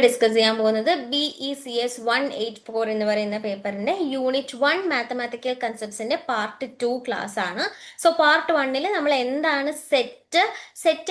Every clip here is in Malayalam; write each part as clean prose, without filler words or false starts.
ഡിസ്കസ് ചെയ്യാൻ പോകുന്നത് BECS 184 എന്ന് പറയുന്ന പേപ്പറിന്റെ യൂണിറ്റ് 1 മാത്തമാറ്റിക്കൽ കൺസെപ്റ്റ്സിന്റെ പാർട്ട് 2 ക്ലാസ് ആണ്. സോ പാർട്ട് 1 നമ്മൾ എന്താണ് സെറ്റ്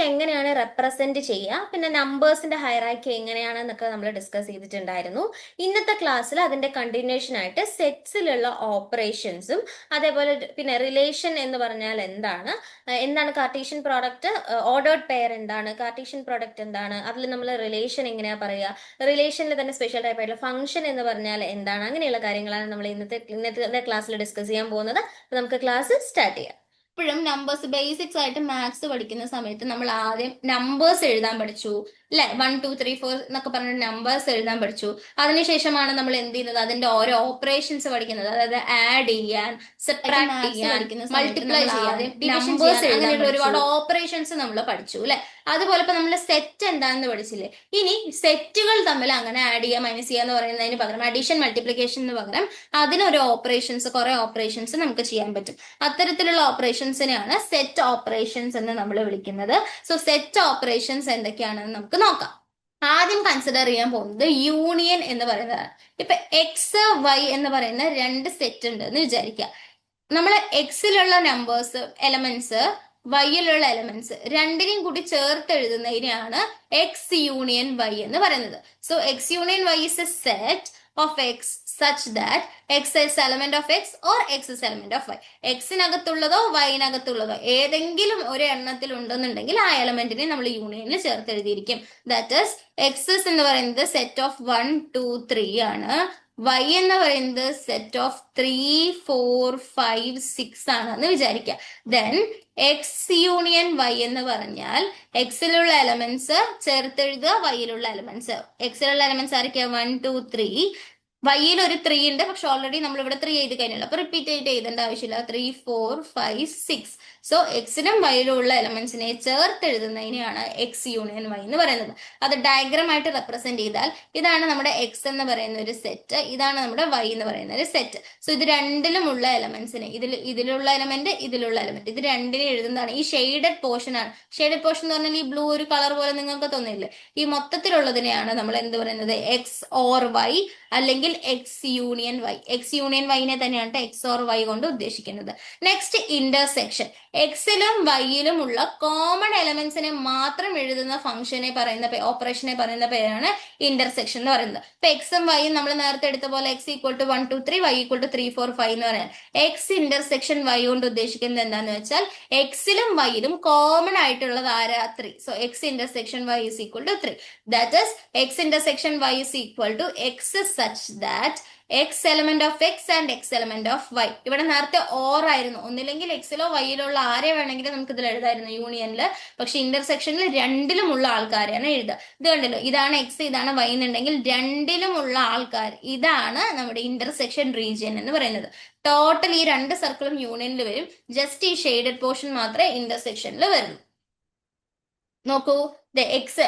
എങ്ങനെയാണ് റെപ്രസെന്റ് ചെയ്യുക, പിന്നെ നമ്പേഴ്സിന്റെ ഹൈറാർക്കി എങ്ങനെയാണെന്നൊക്കെ നമ്മൾ ഡിസ്കസ് ചെയ്തിട്ടുണ്ടായിരുന്നു. ഇന്നത്തെ ക്ലാസ്സിൽ അതിന്റെ കണ്ടിന്യൂഷൻ ആയിട്ട് സെറ്റ്സിലുള്ള ഓപ്പറേഷൻസും അതേപോലെ പിന്നെ റിലേഷൻ എന്ന് പറഞ്ഞാൽ എന്താണ് കാർട്ടീഷ്യൻ പ്രോഡക്റ്റ്, ഓർഡേർഡ് പെയർ എന്താണ്, കാർട്ടീഷ്യൻ പ്രോഡക്റ്റ് എന്താണ്, അതിൽ നമ്മൾ റിലേഷൻ എങ്ങനെയാ പറയുക, റിലേഷനിൽ തന്നെ സ്പെഷ്യൽ ടൈപ്പ് ആയിട്ടുള്ള ഫംഗ്ഷൻ എന്ന് പറഞ്ഞാൽ എന്താണ്, അങ്ങനെയുള്ള കാര്യങ്ങളാണ് നമ്മൾ ഇന്നത്തെ ക്ലാസ്സിൽ ഡിസ്കസ് ചെയ്യാൻ പോകുന്നത്. അപ്പൊ നമുക്ക് ക്ലാസ് സ്റ്റാർട്ട് ചെയ്യാം. ഇപ്പോഴും നമ്പേഴ്സ് ബേസിക്സ് ആയിട്ട് മാത്സ് പഠിക്കുന്ന സമയത്ത് നമ്മൾ ആദ്യം നമ്പേഴ്സ് എഴുതാൻ പഠിച്ചു അല്ലെ. 1 2 3 4 എന്നൊക്കെ പറഞ്ഞ നമ്പേഴ്സ് എഴുതാൻ പഠിച്ചു. അതിനുശേഷമാണ് നമ്മൾ എന്ത് ചെയ്യുന്നത്, അതിന്റെ ഓരോ ഓപ്പറേഷൻസ് പഠിക്കുന്നത്. അതായത് ആഡ് ചെയ്യാൻ, സബ്ട്രാക്ട് ചെയ്യാൻ, മൾട്ടിപ്ലൈ ചെയ്യാൻ, നമ്പേഴ്സ് അങ്ങനെയുള്ള ഒരുപാട് ഓപ്പറേഷൻസ് നമ്മൾ പഠിച്ചു അല്ലെ. അതുപോലെ ഇപ്പൊ നമ്മൾ സെറ്റ് എന്താണെന്ന് പഠിച്ചില്ലേ. ഇനി സെറ്റുകൾ തമ്മിൽ അങ്ങനെ ആഡ് ചെയ്യുക, മൈനസ് ചെയ്യുക എന്ന് പറയുന്നതിന് പകരം, അഡീഷൻ മൾട്ടിപ്ലിക്കേഷൻ പകരം അതിനൊരു ഓപ്പറേഷൻസ്, കുറെ ഓപ്പറേഷൻസ് നമുക്ക് ചെയ്യാൻ പറ്റും. അത്തരത്തിലുള്ള ഓപ്പറേഷൻസിനെയാണ് സെറ്റ് ഓപ്പറേഷൻസ് എന്ന് നമ്മൾ വിളിക്കുന്നത്. സോ സെറ്റ് ഓപ്പറേഷൻസ് എന്തൊക്കെയാണെന്ന് നമുക്ക് നോക്കാം. ആദ്യം കൺസിഡർ ചെയ്യാൻ പോകുന്നത് യൂണിയൻ എന്ന് പറയുന്നതാണ്. ഇപ്പൊ എക്സ് വൈ എന്ന് പറയുന്ന രണ്ട് സെറ്റ് ഉണ്ട് എന്ന് വിചാരിക്കുക. നമ്മൾ എക്സിലുള്ള നമ്പേഴ്സ് എലമെന്റ്സ്, വൈയിലുള്ള എലമെന്റ്സ് രണ്ടിനെയും കൂടി ചേർത്ത് എഴുതുന്നതിനെയാണ് എക്സ് യൂണിയൻ വൈ എന്ന് പറയുന്നത്. So X union Y is a set of x such that x is element of x or x is element of y. എക്സിനകത്തുള്ളതോ വൈനകത്തുള്ളതോ ഏതെങ്കിലും ഒരു എണ്ണത്തിൽ ഉണ്ടെന്നുണ്ടെങ്കിൽ ആ എലമെന്റിനെ നമ്മൾ യൂണിയനിൽ ചേർത്ത് എഴുതിയിരിക്കും. ദാറ്റ് ഈസ് എക്സസ് എന്ന് പറയുന്നത് സെറ്റ് ഓഫ് 1 2 3 ആണ്. y എന്ന് പറയുന്നത് സെറ്റ് ഓഫ് 3 4 5 6 ആണ് എന്ന് വിചാരിക്കുക. ദെൻ എക്സ് യൂണിയൻ വൈ എന്ന് പറഞ്ഞാൽ എക്സിലുള്ള എലമെന്റ്സ് ചേർത്തെഴുതുക, വൈയിലുള്ള എലമെന്റ്സ്. എക്സിലുള്ള എലമെന്റ്സ് ആയിരിക്കുക 1 2 3. വൈയിൽ ഒരു 3 ഉണ്ട്, പക്ഷെ ഓൾറെഡി നമ്മൾ ഇവിടെ 3 എഴുതി കഴിഞ്ഞല്ലോ, അപ്പൊ റിപ്പീറ്റ് ആയിട്ട് എഴുതേണ്ട ആവശ്യമില്ല. 3 4 5 6. സോ എക്സിനും വൈയിലും ഉള്ള എലമെന്റ്സിനെ ചേർത്ത് എഴുതുന്നതിനെയാണ് എക്സ് യൂണിയൻ വൈ എന്ന് പറയുന്നത്. അത് ഡയഗ്രാം ആയിട്ട് റെപ്രസെന്റ് ചെയ്താൽ ഇതാണ് നമ്മുടെ എക്സ് എന്ന് പറയുന്ന ഒരു സെറ്റ്, ഇതാണ് നമ്മുടെ വൈ എന്ന് പറയുന്ന ഒരു സെറ്റ്. സോ ഇത് രണ്ടിലുമുള്ള എലമെന്റ്സിനെ, ഇതിലുള്ള എലമെന്റ്, ഇതിലുള്ള എലമെന്റ്, ഇത് രണ്ടിനെ എഴുതുന്നതാണ്. ഈ ഷെയ്ഡഡ് പോർഷൻ ആണ്. ഷെയ്ഡഡ് പോർഷൻ എന്ന് പറഞ്ഞാൽ ഈ ബ്ലൂ ഒരു കളർ പോലെ നിങ്ങൾക്ക് തോന്നില്ലേ, ഈ മൊത്തത്തിലുള്ളതിനെയാണ് നമ്മൾ എന്ത് പറയുന്നത്, എക്സ് ഓർ വൈ അല്ലെങ്കിൽ x union y. X union വൈനെ തന്നെയാണ് എക്സ് ഓർ വൈ കൊണ്ട് ഉദ്ദേശിക്കുന്നത്. Next intersection. എക്സിലും വൈയിലും ഉള്ള കോമൺ എലമെന്റ്സിനെ മാത്രം എഴുതുന്ന ഫംഗ്ഷനെ പറയുന്ന ഓപ്പറേഷനെ പറയുന്ന പേരാണ് ഇന്റർസെക്ഷൻ എന്ന് പറയുന്നത്. ഇപ്പൊ എക്സും വൈയും നമ്മൾ നേരത്തെ എടുത്ത പോലെ X equal to 1 2 3, Y equal to 3 4 5 എന്ന് പറയാം. എക്സ് ഇന്റർസെക്ഷൻ വൈ കൊണ്ട് ഉദ്ദേശിക്കുന്നത് എന്താന്ന് വെച്ചാൽ എക്സിലും വൈയിലും കോമൺ ആയിട്ടുള്ളത് ആരാ, 3. So X intersection Y is equal to 3. That is X intersection Y is equal to X such that x element of x and x element of y. ഇവിടെ നേരത്തെ ഓർ ആയിരുന്നു, ഒന്നില്ലെങ്കിൽ എക്സിലോ വൈയിലോ ഉള്ള ആരെ വേണമെങ്കിലും നമുക്ക് ഇതിൽ എഴുതായിരുന്നു യൂണിയനില്. പക്ഷെ ഇന്റർസെക്ഷനിൽ രണ്ടിലുമുള്ള ആൾക്കാരെയാണ് എഴുതുക. ഇത് കണ്ടല്ലോ, ഇതാണ് എക്സ്, ഇതാണ് വൈ എന്നുണ്ടെങ്കിൽ രണ്ടിലുമുള്ള ആൾക്കാർ, ഇതാണ് നമ്മുടെ ഇന്റർസെക്ഷൻ റീജിയൻ എന്ന് പറയുന്നത്. ടോട്ടൽ ഈ രണ്ട് സർക്കിളും യൂണിയനിൽ വരും, ജസ്റ്റ് ഈ ഷെയ്ഡഡ് പോർഷൻ മാത്രമേ ഇന്റർസെക്ഷനിൽ വരുന്നു. നോക്കൂ,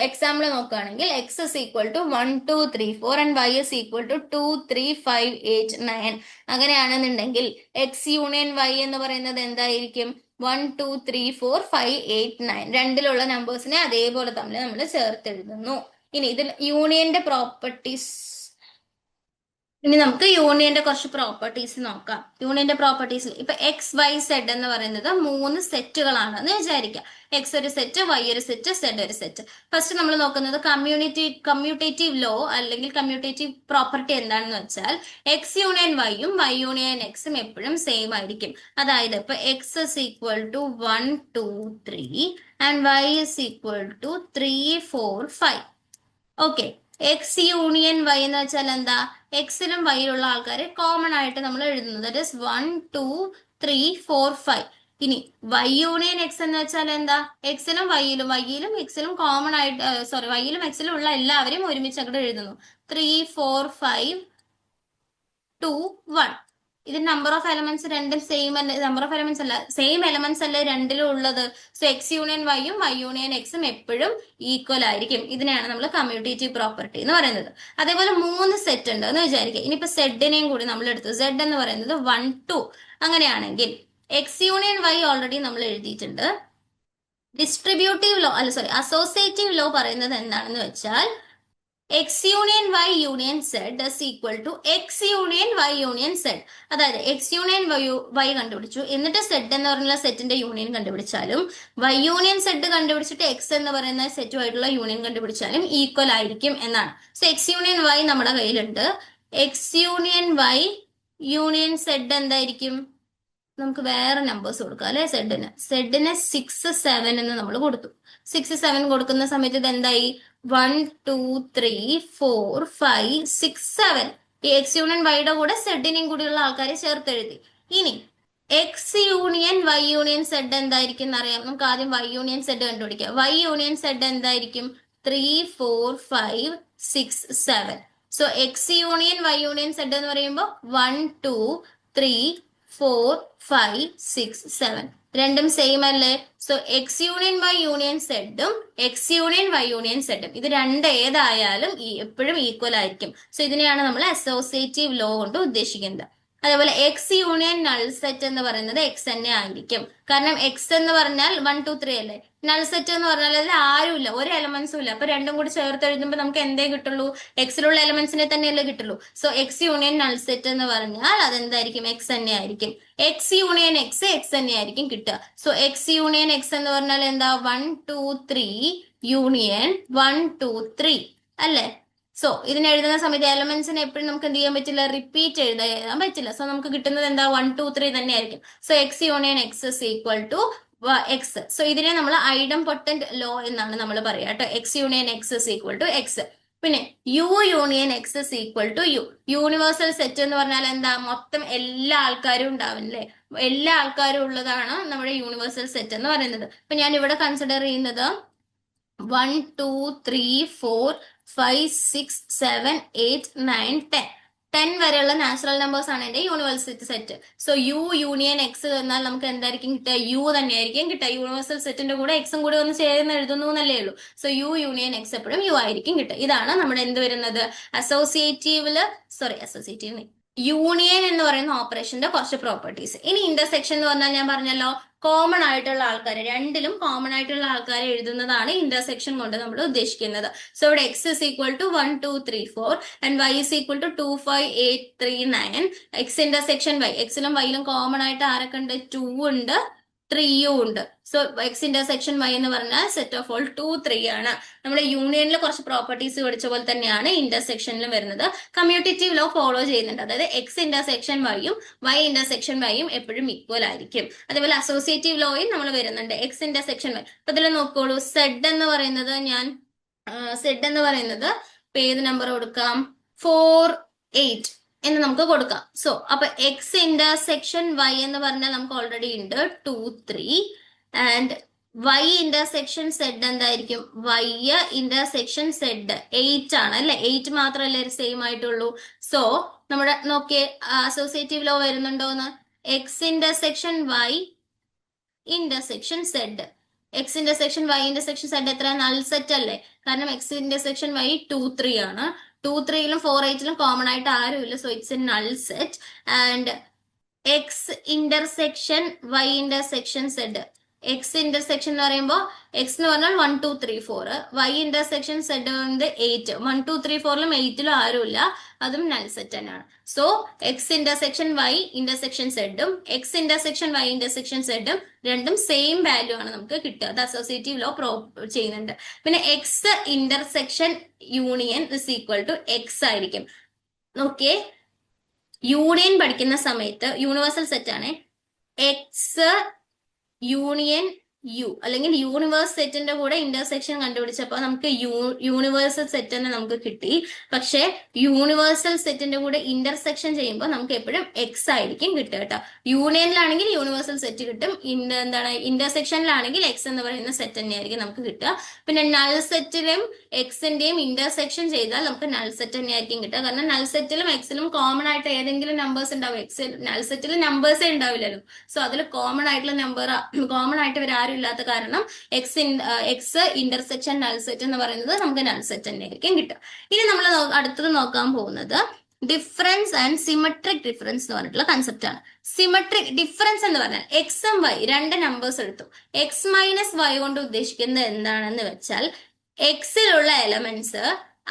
എക്സാമ്പിൾ നോക്കുകയാണെങ്കിൽ X is equal to 1 2 3 4 and Y is equal to 2 3 5 8 9. അങ്ങനെയാണെന്നുണ്ടെങ്കിൽ എക്സ് യൂണിയൻ വൈ എന്ന് പറയുന്നത് എന്തായിരിക്കും, 1 2 3 4 5 8 9. രണ്ടിലുള്ള നമ്പേഴ്സിനെ അതേപോലെ തമ്മിൽ നമ്മൾ ചേർത്തെഴുതുന്നു. ഇനി ഇതിൽ യൂണിയന്റെ പ്രോപ്പർട്ടീസ്, ഇനി നമുക്ക് യൂണിയന്റെ കുറച്ച് പ്രോപ്പർട്ടീസ് നോക്കാം. യൂണിയന്റെ പ്രോപ്പർട്ടീസിൽ ഇപ്പൊ എക്സ് വൈ സെഡ് എന്ന് പറയുന്നത് 3 സെറ്റുകളാണ് എന്ന് വിചാരിക്കാം. എക്സ് ഒരു സെറ്റ്, വൈ ഒരു സെറ്റ്, സെഡ് ഒരു സെറ്റ്. ഫസ്റ്റ് നമ്മൾ നോക്കുന്നത് കമ്മ്യൂട്ടേറ്റീവ് ലോ അല്ലെങ്കിൽ കമ്മ്യൂട്ടേറ്റീവ് പ്രോപ്പർട്ടി എന്താണെന്ന് വെച്ചാൽ എക്സ് യൂണിയൻ വൈയും വൈ യൂണിയൻ എക്സും എപ്പോഴും സെയിം ആയിരിക്കും. അതായത് ഇപ്പൊ X is equal to 1 2 3 and Y is equal to 3 4 5. Okay, X union Y എന്ന് വെച്ചാൽ എന്താ, എക്സിലും വൈയിലുള്ള ആൾക്കാരെ കോമൺ ആയിട്ട് നമ്മൾ എഴുതുന്നത്. That is 1 2 3 4 5. ഇനി വൈ യൂണിയൻ എക്സ് എന്ന് വെച്ചാൽ എന്താ, എക്സിലും വൈയിലും എക്സിലും കോമൺ ആയിട്ട്, വൈയിലും എക്സിലും ഉള്ള എല്ലാവരെയും ഒരുമിച്ച് അങ്ങോട്ട് എഴുതുന്നു. 3 4 5 2 1. ഇത് നമ്പർ ഓഫ് എലമെന്റ്സ് രണ്ടും സെയിം അല്ല, നമ്പർ ഓഫ് എലമെന്റ്സ് അല്ല, സെയിം എലമെന്റ്സ് അല്ലേ രണ്ടിലും ഉള്ളത്. സോ എക്സ് യൂണിയൻ വൈയും വൈ യൂണിയൻ എക്സും എപ്പോഴും ഈക്വൽ ആയിരിക്കും. ഇതിനെയാണ് നമ്മൾ കമ്മ്യൂട്ടേറ്റീവ് പ്രോപ്പർട്ടി എന്ന് പറയുന്നത്. അതേപോലെ 3 സെറ്റ് ഉണ്ട് എന്ന് വിചാരിക്കുക. ഇനിയിപ്പോ സെഡിനെയും കൂടി നമ്മൾ എടുത്തു. സെഡ് എന്ന് പറയുന്നത് 1 2. അങ്ങനെയാണെങ്കിൽ എക്സ് യൂണിയൻ വൈ ഓൾറെഡി നമ്മൾ എഴുതിയിട്ടുണ്ട്. ഡിസ്ട്രിബ്യൂട്ടീവ് ലോ അസോസിയേറ്റീവ് ലോ പറയുന്നത് എന്താണെന്ന് വെച്ചാൽ X union Y union z is equal to x union Y union Z. അതായത് എക്സ് യൂണിയൻ വൈ കണ്ടുപിടിച്ചു, എന്നിട്ട് സെഡ് എന്ന് പറയുന്ന സെറ്റിന്റെ യൂണിയൻ കണ്ടുപിടിച്ചാലും വൈ യൂണിയൻ സെഡ് കണ്ടുപിടിച്ചിട്ട് എക്സ് എന്ന് പറയുന്ന സെറ്റുമായിട്ടുള്ള യൂണിയൻ കണ്ടുപിടിച്ചാലും ഈക്വൽ ആയിരിക്കും എന്നാണ്. സോ എക്സ് യൂണിയൻ വൈ നമ്മുടെ കയ്യിലുണ്ട്. X union Y union Z എന്തായിരിക്കും? നമുക്ക് വേറെ നമ്പേഴ്സ് കൊടുക്കാം അല്ലെ. സെഡിന് 6 7 എന്ന് നമ്മൾ കൊടുത്തു. 6 7 കൊടുക്കുന്ന സമയത്ത് ഇത് എന്തായി? 1 2 3 4 5 6 7. ഈ എക്സ് യൂണിയൻ വൈയുടെ കൂടെ സെഡിനെയും കൂടിയുള്ള ആൾക്കാരെ ചേർത്ത് എഴുതി. ഇനി X union Y union Z എന്തായിരിക്കും എന്നറിയാം. നമുക്ക് ആദ്യം വൈ യൂണിയൻ സെഡ് കണ്ടുപിടിക്കാം. വൈ യൂണിയൻ സെഡ് എന്തായിരിക്കും? 3 4 5 6 7. So X union Y union Z എന്ന് പറയുമ്പോൾ 1 2 3 4 5 6 7 രണ്ടും സെയിം അല്ലേ? So X union Y union സെഡും എക്സ് യൂണിയൻ വൈ യൂണിയൻ സെഡും ഇത് രണ്ട് ഏതായാലും എപ്പോഴും ഈക്വൽ ആയിരിക്കും. സോ ഇതിനെയാണ് നമ്മൾ അസോസിയേറ്റീവ് ലോ കൊണ്ട് ഉദ്ദേശിക്കുന്നത്. അതേപോലെ എക്സ് യൂണിയൻ നൾ സെറ്റ് എന്ന് പറയുന്നത് എക്സ് തന്നെ ആയിരിക്കും. കാരണം എക്സ് എന്ന് പറഞ്ഞാൽ 1 2 3 അല്ലേ. നൾ സെറ്റ് എന്ന് പറഞ്ഞാൽ അതിൽ ആരുമില്ല, ഒരു എലമെന്റ്സും ഇല്ല. അപ്പൊ രണ്ടും കൂടി ചേർത്ത് എഴുതുമ്പോൾ നമുക്ക് എന്തേ കിട്ടുള്ളൂ? എക്സിലുള്ള എലമെന്റ്സിനെ തന്നെയല്ലേ കിട്ടുള്ളൂ. So X union null set എന്ന് പറഞ്ഞാൽ അതെന്തായിരിക്കും? എക്സ് തന്നെ ആയിരിക്കും. എക്സ് യൂണിയൻ എക്സ് എക്സ് തന്നെ ആയിരിക്കും കിട്ടുക. സോ എക്സ് യൂണിയൻ എക്സ് എന്ന് പറഞ്ഞാൽ എന്താ? 1 2 3 യൂണിയൻ 1 2 3 അല്ലേ. സോ ഇതിന് എഴുതുന്ന സമയത്ത് എലമെന്റ്സിനെ എപ്പോഴും നമുക്ക് എന്ത് ചെയ്യാൻ പറ്റില്ല? റിപ്പീറ്റ് എഴുതാൻ പറ്റില്ല. സോ നമുക്ക് കിട്ടുന്നത് എന്താ? 1 2 3 തന്നെ ആയിരിക്കും. So X union x is equal to x. So ഇതിനെ നമ്മൾ ഐഡംപൊട്ടന്റ് ലോ എന്നാണ് നമ്മൾ പറയുക കേട്ടോ. X union x is equal to x. പിന്നെ U union x is equal to U. Universal set എന്ന് പറഞ്ഞാൽ എന്താ? മൊത്തം എല്ലാ ആൾക്കാരും ഉണ്ടാവില്ലേ, എല്ലാ ആൾക്കാരും ഉള്ളതാണ് നമ്മുടെ യൂണിവേഴ്സൽ സെറ്റ് എന്ന് പറയുന്നത്. ഇപ്പൊ ഞാൻ ഇവിടെ കൺസിഡർ ചെയ്യുന്നത് 1 2 3 4 5 6 7 8 9 10 വരെയുള്ള നാച്ചുറൽ നമ്പേഴ്സ് ആണ് എന്റെ universal set. So you union X എന്നാൽ നമുക്ക് എന്തായിരിക്കും കിട്ടുക? യു തന്നെയായിരിക്കും കിട്ടുക. യൂണിവേഴ്സൽ സെറ്റിന്റെ കൂടെ എക്സും കൂടി ഒന്ന് ചേർന്ന് എഴുതുന്നു എന്നല്ലേ ഉള്ളൂ. സോ യു യൂണിയൻ എക്സ് എപ്പോഴും യു ആയിരിക്കും കിട്ടുക. ഇതാണ് നമ്മുടെ എന്ത് വരുന്നത്? അസോസിയേറ്റീവ് യൂണിയൻ എന്ന് പറയുന്ന ഓപ്പറേഷന്റെ കുറച്ച് പ്രോപ്പർട്ടീസ്. ഇനി ഇന്റർസെക്ഷൻ എന്ന് പറഞ്ഞാൽ ഞാൻ പറഞ്ഞല്ലോ, കോമൺ ആയിട്ടുള്ള ആൾക്കാരെ, രണ്ടിലും കോമൺ ആയിട്ടുള്ള ആൾക്കാരെ എഴുതുന്നതാണ് ഇന്റർസെക്ഷൻ കൊണ്ട് നമ്മൾ ഉദ്ദേശിക്കുന്നത്. സോ ഇവിടെ x is equal to 1 2 3 4 and Y is equal to 2 5 8 3 9. X intersection y, എക്സിലും വൈയിലും കോമൺ ആയിട്ട് ആരൊക്കെ ഉണ്ട്? 2 ഉണ്ട്, 3 ഉണ്ട്. സോ എക്സ് ഇന്റർസെക്ഷൻ വൈ എന്ന് പറഞ്ഞാൽ സെറ്റ് ഓഫ് ഓൾ 2 3 ആണ്. നമ്മുടെ യൂണിയനിൽ കുറച്ച് പ്രോപ്പർട്ടീസ് പഠിച്ച പോലെ തന്നെയാണ് ഇന്റർസെക്ഷനിലും വരുന്നത്. കമ്മ്യൂട്ടേറ്റീവ് ലോ ഫോളോ ചെയ്യുന്നുണ്ട്. അതായത് എക്സ് ഇന്റർസെക്ഷൻ വൈയും വൈ ഇന്റർസെക്ഷൻ വൈയും എപ്പോഴും ഈക്വൽ ആയിരിക്കും. അതേപോലെ അസോസിയേറ്റീവ് ലോയും നമ്മൾ വരുന്നുണ്ട്. X intersection Y. അപ്പൊ ഇതിൽ നോക്കോളൂ, സെഡ് എന്ന് പറയുന്നത് ഇപ്പൊ ഏത് നമ്പർ കൊടുക്കാം? 4 8 എന്ന് നമുക്ക് കൊടുക്കാം. സോ അപ്പൊ എക്സ് ഇന്റർസെക്ഷൻ വൈ എന്ന് പറഞ്ഞാൽ നമുക്ക് ഓൾറെഡി ഉണ്ട് 2 3 ആൻഡ് വൈ ഇന്റർസെക്ഷൻ സെഡ് എന്തായിരിക്കും? വൈ ഇന്റർസെക്ഷൻ സെഡ് 8 ആണ് അല്ലെ. 8 മാത്രമല്ലേ സെയിം ആയിട്ടുള്ളൂ. സോ നമ്മുടെ നോക്കിയേ, അസോസിയേറ്റീവ് ലോ വരുന്നുണ്ടോന്ന്? X intersection y intersection z. X intersection y intersection z എത്ര? നൾ സെറ്റ് അല്ലേ. കാരണം എക്സ് ഇന്റർസെക്ഷൻ വൈ 2 3 ആണ്. 2 3ലും 4 8ലും കോമൺ ആയിട്ട് ആരുമില്ല. So it's a null set. And x intersection y intersection z. X intersection എന്ന് പറയുമ്പോൾ എക്സ് എന്ന് പറഞ്ഞാൽ 1 2 3 4. Y intersection z 8. 1 2 3 4ലും 8ലും ആരുമില്ല, അതും നൾ സെറ്റ് തന്നെയാണ്. So X intersection y intersection സെഡും എക്സ് ഇന്റർസെക്ഷൻ വൈ ഇന്റർസെക്ഷൻ സെഡും രണ്ടും സെയിം വാല്യൂ ആണ് നമുക്ക് കിട്ടുക. അത് അസോസിയേറ്റീവ് ലോ ചെയ്യുന്നുണ്ട്. പിന്നെ X intersection union is equal to X ആയിരിക്കും. നോക്കിയേ, യൂണിയൻ പഠിക്കുന്ന സമയത്ത് യൂണിവേഴ്സൽ സെറ്റ് ആണ്. എക്സ് യൂണിയൻ യു അല്ലെങ്കിൽ യൂണിവേഴ്സ് സെറ്റിന്റെ കൂടെ ഇന്റർസെക്ഷൻ കണ്ടുപിടിച്ചപ്പോൾ നമുക്ക് യൂണിവേഴ്സൽ സെറ്റ് തന്നെ നമുക്ക് കിട്ടി. പക്ഷെ യൂണിവേഴ്സൽ സെറ്റിന്റെ കൂടെ ഇന്റർസെക്ഷൻ ചെയ്യുമ്പോൾ നമുക്ക് എപ്പോഴും എക്സ് ആയിരിക്കും കിട്ടുക കേട്ടോ. യൂണിയനിലാണെങ്കിൽ യൂണിവേഴ്സൽ സെറ്റ് കിട്ടും, ഇന്റർസെക്ഷനിലാണെങ്കിൽ എക്സ് എന്ന് പറയുന്ന സെറ്റ് തന്നെയായിരിക്കും നമുക്ക് കിട്ടുക. പിന്നെ നൾ സെറ്റിലും എക്സിന്റെയും ഇന്റർസെക്ഷൻ ചെയ്താൽ നമുക്ക് നൾ സെറ്റ് തന്നെയായിരിക്കും കിട്ടുക. കാരണം നൾ സെറ്റിലും എക്സിലും കോമൺ ആയിട്ട് ഏതെങ്കിലും നമ്പേഴ്സ് ഉണ്ടാവും. നൾ സെറ്റിൽ നമ്പേഴ്സേ ഉണ്ടാവില്ലല്ലോ. സോ അതിൽ കോമൺ ആയിട്ട് ഇവരാരും ഇല്ലാത്ത കാരണം എക്സ് ഇന്റർസെക്ഷൻ നൾ സെറ്റ് എന്ന് പറയുന്നത് നമുക്ക് നൾ സെറ്റ് തന്നെ ആയിരിക്കും കിട്ടുക. ഇനി നമ്മൾ അടുത്തത് നോക്കാൻ പോകുന്നത് ഡിഫറൻസ് ആൻഡ് സിമെട്രിക് ഡിഫറൻസ് എന്ന് പറഞ്ഞിട്ടുള്ള കൺസെപ്റ്റ് ആണ്. സിമെട്രിക് ഡിഫറൻസ് എന്ന് പറഞ്ഞാൽ എക്സും വൈ രണ്ട് നമ്പേഴ്സ് എടുത്തു. എക്സ് മൈനസ് വൈ കൊണ്ട് ഉദ്ദേശിക്കുന്നത് എന്താണെന്ന് വെച്ചാൽ എക്സിലുള്ള എലമെന്റ്സ്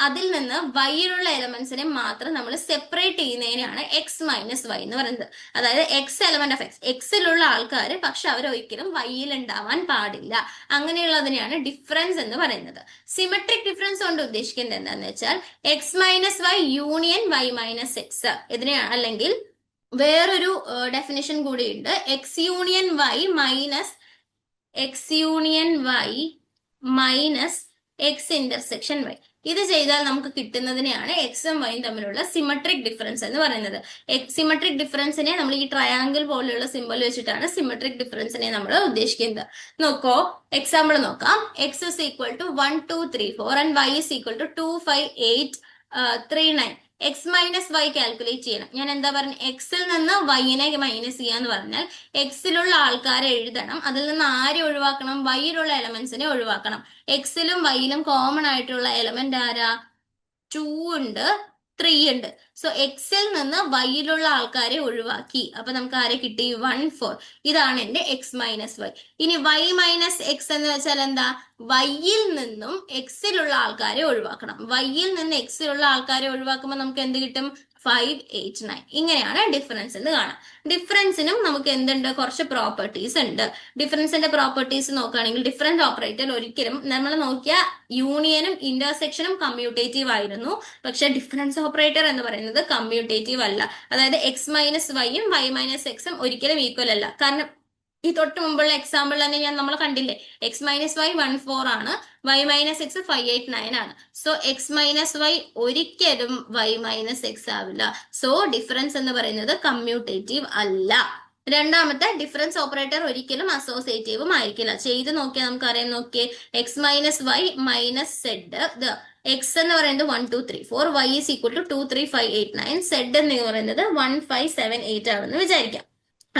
അതിൽ നിന്ന് വൈയിലുള്ള എലമെന്റ്സിനെ മാത്രം നമ്മൾ സെപ്പറേറ്റ് ചെയ്യുന്നതിനാണ് എക്സ് മൈനസ് വൈ എന്ന് പറയുന്നത്. അതായത് എക്സ് എലമെന്റ് ഓഫ് എക്സ്, എക്സിലുള്ള ആൾക്കാർ പക്ഷെ അവർ ഒരിക്കലും വൈയിൽ ഉണ്ടാവാൻ പാടില്ല. അങ്ങനെയുള്ളതിനെയാണ് ഡിഫറൻസ് എന്ന് പറയുന്നത്. സിമെട്രിക് ഡിഫറൻസ് കൊണ്ട് ഉദ്ദേശിക്കുന്നത് എന്താണെന്ന് വെച്ചാൽ X minus Y union Y minus X. ഇതിനെയാണ്, അല്ലെങ്കിൽ വേറൊരു ഡെഫിനിഷൻ കൂടിയുണ്ട്, X union Y minus X intersection Y. ഇത് ചെയ്താൽ നമുക്ക് കിട്ടുന്നതിനെയാണ് എക്സും വൈയും തമ്മിലുള്ള സിമെട്രിക് ഡിഫറൻസ് എന്ന് പറയുന്നത്. സിമെട്രിക് ഡിഫറൻസിനെ നമ്മൾ ഈ ട്രയാങ്കിൾ പോലെയുള്ള സിമ്പൽ വെച്ചിട്ടാണ് സിമെട്രിക് ഡിഫറൻസിനെ നമ്മൾ ഉദ്ദേശിക്കുന്നത്. നോക്കോ, എക്സാമ്പിൾ നോക്കാം. X is equal to 1 2 3 4 and Y is equal to 2 5 8 3 9. X minus Y calculate ചെയ്യണം. ഞാൻ എന്താ പറയുന്നത്, എക്സിൽ നിന്ന് വൈനെ മൈനസ് ചെയ്യാന്ന് പറഞ്ഞാൽ എക്സിലുള്ള ആൾക്കാരെ എഴുതണം. അതിൽ നിന്ന് ആരെ ഒഴിവാക്കണം? വൈയിലുള്ള എലമെന്റ്സിനെ ഒഴിവാക്കണം. എക്സിലും വൈയിലും കോമൺ ആയിട്ടുള്ള എലമെന്റ് ആരാ? 2 ഉണ്ട്, 3 ഉണ്ട്. സോ എക്സിൽ നിന്ന് വൈയിലുള്ള ആൾക്കാരെ ഒഴിവാക്കി. അപ്പൊ നമുക്ക് ആരെ കിട്ടി? 1 4. ഇതാണ് എന്റെ എക്സ് മൈനസ് വൈ. ഇനി വൈ മൈനസ് എക്സ് എന്ന് വെച്ചാൽ എന്താ? വൈയിൽ നിന്നും എക്സിലുള്ള ആൾക്കാരെ ഒഴിവാക്കണം. വൈയിൽ നിന്ന് എക്സിലുള്ള ആൾക്കാരെ ഒഴിവാക്കുമ്പോൾ നമുക്ക് എന്ത് കിട്ടും? 5 8 9. ഇങ്ങനെയാണ് ഡിഫറൻസ് എന്ന് കാണാം. ഡിഫറൻസിനും നമുക്ക് എന്തുണ്ട്? കുറച്ച് പ്രോപ്പർട്ടീസ് ഉണ്ട്. ഡിഫറൻസിന്റെ പ്രോപ്പർട്ടീസ് നോക്കുകയാണെങ്കിൽ ഡിഫറൻസ് ഓപ്പറേറ്റർ ഒരിക്കലും നമ്മൾ നോക്കിയ യൂണിയനും ഇന്റർസെക്ഷനും കമ്മ്യൂട്ടേറ്റീവ് ആയിരുന്നു. പക്ഷെ ഡിഫറൻസ് ഓപ്പറേറ്റർ എന്ന് പറയുന്നത് കമ്മ്യൂട്ടേറ്റീവ് അല്ല. അതായത് എക്സ് മൈനസ് വൈയും വൈ മൈനസ് എക്സും ഒരിക്കലും ഈക്വൽ അല്ല. കാരണം ഈ തൊട്ട് മുമ്പുള്ള എക്സാമ്പിൾ തന്നെ നമ്മൾ കണ്ടില്ലേ, എക്സ് മൈനസ് വൈ 1 4 ആണ്, വൈ മൈനസ് എക്സ് 5 8 9 ആണ്. സോ എക്സ് മൈനസ് വൈ ഒരിക്കലും വൈ മൈനസ് എക്സ് ആവില്ല. സോ ഡിഫറൻസ് എന്ന് പറയുന്നത് കമ്മ്യൂട്ടേറ്റീവ് അല്ല. രണ്ടാമത്തെ, ഡിഫറൻസ് ഓപ്പറേറ്റർ ഒരിക്കലും അസോസിയേറ്റീവും ആയിരിക്കില്ല. ചെയ്ത് നോക്കിയാൽ നമുക്കറിയാം. നോക്കിയേ, X minus Y minus Z, X എന്ന് പറയുന്നത് 1 2 3 4, Y is equal to 2 3 5 8 9, Z എന്ന് പറയുന്നത് 1 5 7 8 ആണെന്ന് വിചാരിക്കാം.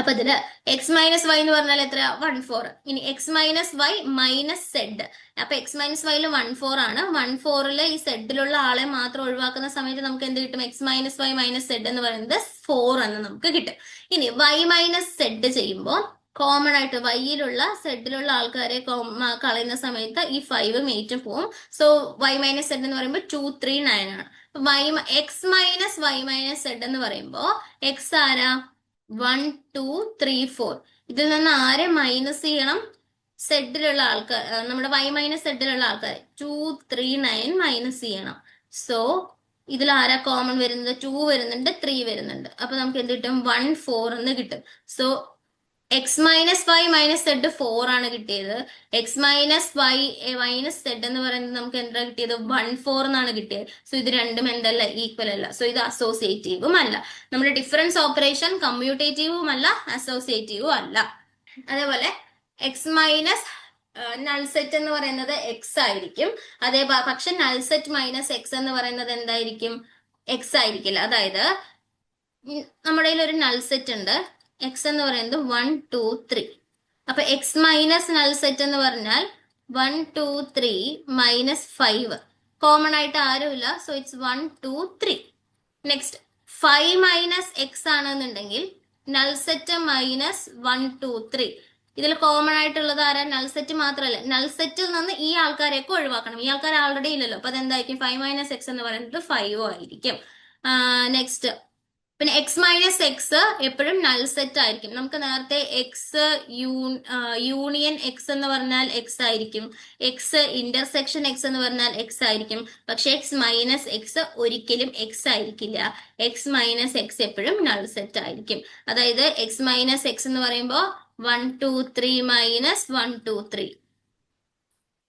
അപ്പൊ ഇതില് എക്സ് മൈനസ് വൈ എന്ന് പറഞ്ഞാൽ എത്ര? 1 4. ഇനി X minus Y minus Z, അപ്പൊ എക്സ് മൈനസ് വൈയിൽ 1 4 ആണ്. 1 4 ഈ സെഡിലുള്ള ആളെ മാത്രം ഒഴിവാക്കുന്ന സമയത്ത് നമുക്ക് എന്ത് കിട്ടും? X minus Y minus Z എന്ന് പറയുന്നത് 4 എന്ന് നമുക്ക് കിട്ടും. ഇനി വൈ മൈനസ് സെഡ് ചെയ്യുമ്പോൾ കോമൺ ആയിട്ട് വൈയിലുള്ള സെഡിലുള്ള ആൾക്കാരെ കളയുന്ന സമയത്ത് ഈ 5ഉം 8ഉം പോവും. സോ വൈ മൈനസ് സെഡ് എന്ന് പറയുമ്പോൾ 2 3 9 ആണ്. X minus Y minus Z എന്ന് പറയുമ്പോൾ എക്സ് ആരാ? 1 2 3 4. ഇതിൽ നിന്ന് ആരെ മൈനസ് ചെയ്യണം? സെഡിലുള്ള ആൾക്കാർ, നമ്മുടെ വൈ മൈനസ് സെഡിലുള്ള ആൾക്കാർ 2 3 9 മൈനസ് ചെയ്യണം. സോ ഇതിൽ ആരാ കോമൺ വരുന്നത്? 2 വരുന്നുണ്ട്, 3 വരുന്നുണ്ട്. അപ്പൊ നമുക്ക് എന്ത് കിട്ടും? 1 4 എന്ന് കിട്ടും. So X minus Y minus Z 4 ആണ് കിട്ടിയത്. X minus Y minus Z എന്ന് പറയുന്നത് നമുക്ക് എന്താ കിട്ടിയത്? 1 4 എന്നാണ് കിട്ടിയത്. സോ ഇത് രണ്ടും എന്തല്ല? ഈക്വൽ അല്ല. സോ ഇത് അസോസിയേറ്റീവും അല്ല. നമ്മുടെ ഡിഫറൻസ് ഓപ്പറേഷൻ കമ്മ്യൂട്ടേറ്റീവും അല്ല, അസോസിയേറ്റീവും അല്ല. അതേപോലെ എക്സ് മൈനസ് നൾ സെറ്റ് എന്ന് പറയുന്നത് എക്സ് ആയിരിക്കും. പക്ഷെ നൾ സെറ്റ് മൈനസ് എക്സ് എന്ന് പറയുന്നത് എന്തായിരിക്കും? എക്സ് ആയിരിക്കില്ല. അതായത് നമ്മുടെ കയ്യിൽ ഒരു നൾ സെറ്റ് ഉണ്ട്, എക്സ് എന്ന് പറയുന്നത് 1 2 3. അപ്പൊ എക്സ് മൈനസ് നൾ സെറ്റ് എന്ന് പറഞ്ഞാൽ 1 2 3 മൈനസ് 5. കോമൺ ആയിട്ട് ആരുമില്ല. So it's 1 2 3. Next 5 minus X ആണെന്നുണ്ടെങ്കിൽ നൾ സെറ്റ് മൈനസ് 1 2 3. ഇതിൽ കോമൺ ആയിട്ടുള്ളത് ആരാ? നൾ സെറ്റ് മാത്രമല്ല, നൾ സെറ്റിൽ നിന്ന് ഈ ആൾക്കാരെയൊക്കെ ഒഴിവാക്കണം. ഈ ആൾക്കാർ ആൾറെഡി ഇല്ലല്ലോ. അപ്പൊ അതെന്തായിരിക്കും? 5 മൈനസ് എക്സ് എന്ന് പറയുന്നത് 5 ആയിരിക്കും. നെക്സ്റ്റ്, പിന്നെ എക്സ് മൈനസ് എക്സ് എപ്പോഴും നൾ സെറ്റ് ആയിരിക്കും. നമുക്ക് നേരത്തെ എക്സ് യൂണിയൻ എക്സ് എന്ന് പറഞ്ഞാൽ എക്സ് ആയിരിക്കും, എക്സ് ഇന്റർസെക്ഷൻ എക്സ് എന്ന് പറഞ്ഞാൽ എക്സ് ആയിരിക്കും. പക്ഷെ എക്സ് മൈനസ് എക്സ് ഒരിക്കലും എക്സ് ആയിരിക്കില്ല. എക്സ് മൈനസ് എക്സ് എപ്പോഴും നൾ സെറ്റ് ആയിരിക്കും. അതായത് എക്സ് മൈനസ് എക്സ് എന്ന് പറയുമ്പോൾ 1 2 3 മൈനസ് 1 2 3.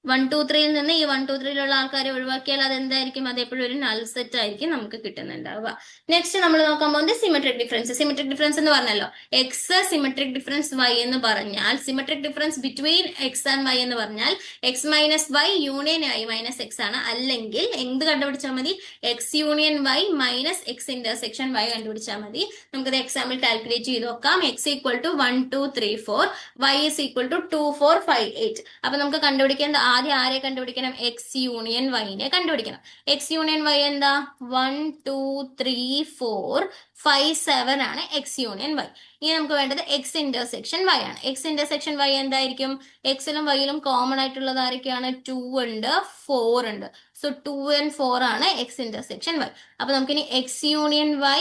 1 2 3യിൽ നിന്ന് ഈ 1 2 3യിലുള്ള ആൾക്കാരെ ഒഴിവാക്കിയാൽ അതെന്തായിരിക്കും? അത് എപ്പോഴും ഒരു നൾ സെറ്റ് ആയിരിക്കും നമുക്ക് കിട്ടുന്നുണ്ടാവുക. നെക്സ്റ്റ് നമ്മൾ നോക്കാൻ പോകുന്നത് സിമെട്രിക് ഡിഫറൻസ്. സിമെട്രിക് ഡിഫറൻസ് എന്ന് പറഞ്ഞല്ലോ, എക്സ് സിമെട്രിക് ഡിഫറൻസ് വൈ എന്ന് പറഞ്ഞാൽ, symmetric difference between X and Y എന്ന് പറഞ്ഞാൽ X minus Y union Y minus X ആണ്. അല്ലെങ്കിൽ എന്ത് കണ്ടുപിടിച്ചാൽ മതി? X union Y minus X intersection Y കണ്ടുപിടിച്ചാൽ മതി. നമുക്കത് എക്സാമ്പിൾ കാൽക്കുലേറ്റ് ചെയ്ത് നോക്കാം. X equal to 1 2 3 4, Y is equal to 2 4 5 8. അപ്പൊ നമുക്ക് കണ്ടുപിടിക്കേണ്ട ആദ്യം ആരെ കണ്ടുപിടിക്കണം? എക്സ് യൂണിയൻ വൈനെ കണ്ടുപിടിക്കണം. എക്സ് യൂണിയൻ വൈ എന്താ? 1 2 3 4 5 7 ആണ് എക്സ് യൂണിയൻ വൈ. ഇനി നമുക്ക് വേണ്ടത് എക്സ് ഇന്റർസെക്ഷൻ വൈ ആണ്. എക്സ് ഇന്റർസെക്ഷൻ വൈ എന്തായിരിക്കും? എക്സിലും വൈയിലും കോമൺ ആയിട്ടുള്ളത് ആരൊക്കെയാണ്? 2 ഉണ്ട്, 4 ഉണ്ട്. സോ 2 and 4 ആണ് എക്സ് ഇന്റർസെക്ഷൻ വൈ. അപ്പൊ നമുക്കിനി X union Y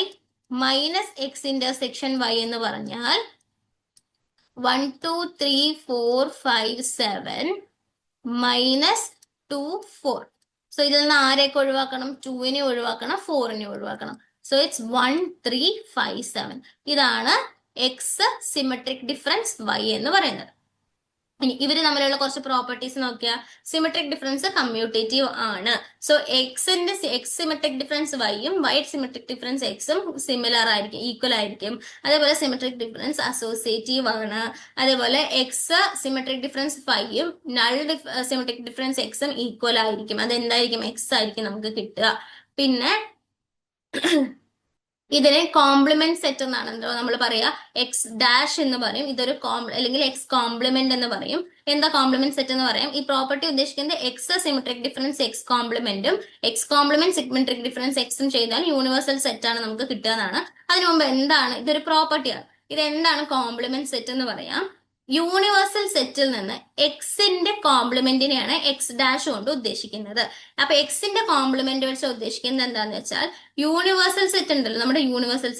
minus X intersection Y എന്ന് പറഞ്ഞാൽ 1 2 3 4 5 7 മൈനസ് 2 4. സോ ഇതിൽ നിന്ന് ആരെയൊക്കെ ഒഴിവാക്കണം? 2നെ ഒഴിവാക്കണം, 4നെ ഒഴിവാക്കണം. So it's 1 3 5 7. ഇതാണ് എക്സ് സിമെട്രിക് ഡിഫറൻസ് വൈ എന്ന് പറയുന്നത്. ഇനി ഇവര് തമ്മിലുള്ള കുറച്ച് പ്രോപ്പർട്ടീസ് നോക്കിയാൽ സിമെട്രിക് ഡിഫറൻസ് കമ്മ്യൂട്ടേറ്റീവ് ആണ്. സോ എക്സിന്റെ എക്സ് സിമെട്രിക് ഡിഫറൻസ് വൈയും വൈ സിമെട്രിക് ഡിഫറൻസ് എക്സും സിമിലർ ആയിരിക്കും, ഈക്വൽ ആയിരിക്കും. അതേപോലെ സിമെട്രിക് ഡിഫറൻസ് അസോസിയേറ്റീവ് ആണ്. അതേപോലെ എക്സ് സിമെട്രിക് ഡിഫറൻസ് ഫൈയും നൾ സിമെട്രിക് ഡിഫറൻസ് എക്സും ഈക്വൽ ആയിരിക്കും. അതെന്തായിരിക്കും? എക്സ് ആയിരിക്കും നമുക്ക് കിട്ടുക. പിന്നെ ഇതിനെ കോംപ്ലിമെന്റ് സെറ്റ് എന്നാണ് നമ്മൾ പറയാ. എക്സ് ഡാഷ് എന്ന് പറയും, ഇതൊരു അല്ലെങ്കിൽ എക്സ് കോംപ്ലിമെന്റ് എന്ന് പറയും. എന്താ കോംപ്ലിമെന്റ് സെറ്റ് എന്ന് പറയാം? ഈ പ്രോപ്പർട്ടി ഉദ്ദേശിക്കുന്നത് എക്സ് സിമെട്രിക് ഡിഫറൻസ് എക്സ് കോംപ്ലിമെന്റും എക്സ് കോംപ്ലിമെന്റ് സിമെട്രിക് ഡിഫറൻസ് എക്സും ചെയ്താൽ യൂണിവേഴ്സൽ സെറ്റ് ആണ് നമുക്ക് കിട്ടുക എന്നാണ്. അതിനു മുമ്പ് എന്താണ് ഇതൊരു പ്രോപ്പർട്ടിയാണ്, ഇത് എന്താണ് കോംപ്ലിമെന്റ് സെറ്റ് എന്ന് പറയാം. യൂണിവേഴ്സൽ സെറ്റിൽ നിന്ന് എക്സിന്റെ കോംപ്ലിമെന്റിനെയാണ് എക്സ് ഡാഷ് കൊണ്ട് ഉദ്ദേശിക്കുന്നത്. അപ്പൊ എക്സിന്റെ കോംപ്ലിമെന്റ് വെച്ച് ഉദ്ദേശിക്കുന്നത് എന്താന്ന് വെച്ചാൽ യൂണിവേഴ്സൽ സെറ്റ് ഉണ്ടല്ലോ, നമ്മുടെ യൂണിവേഴ്സൽ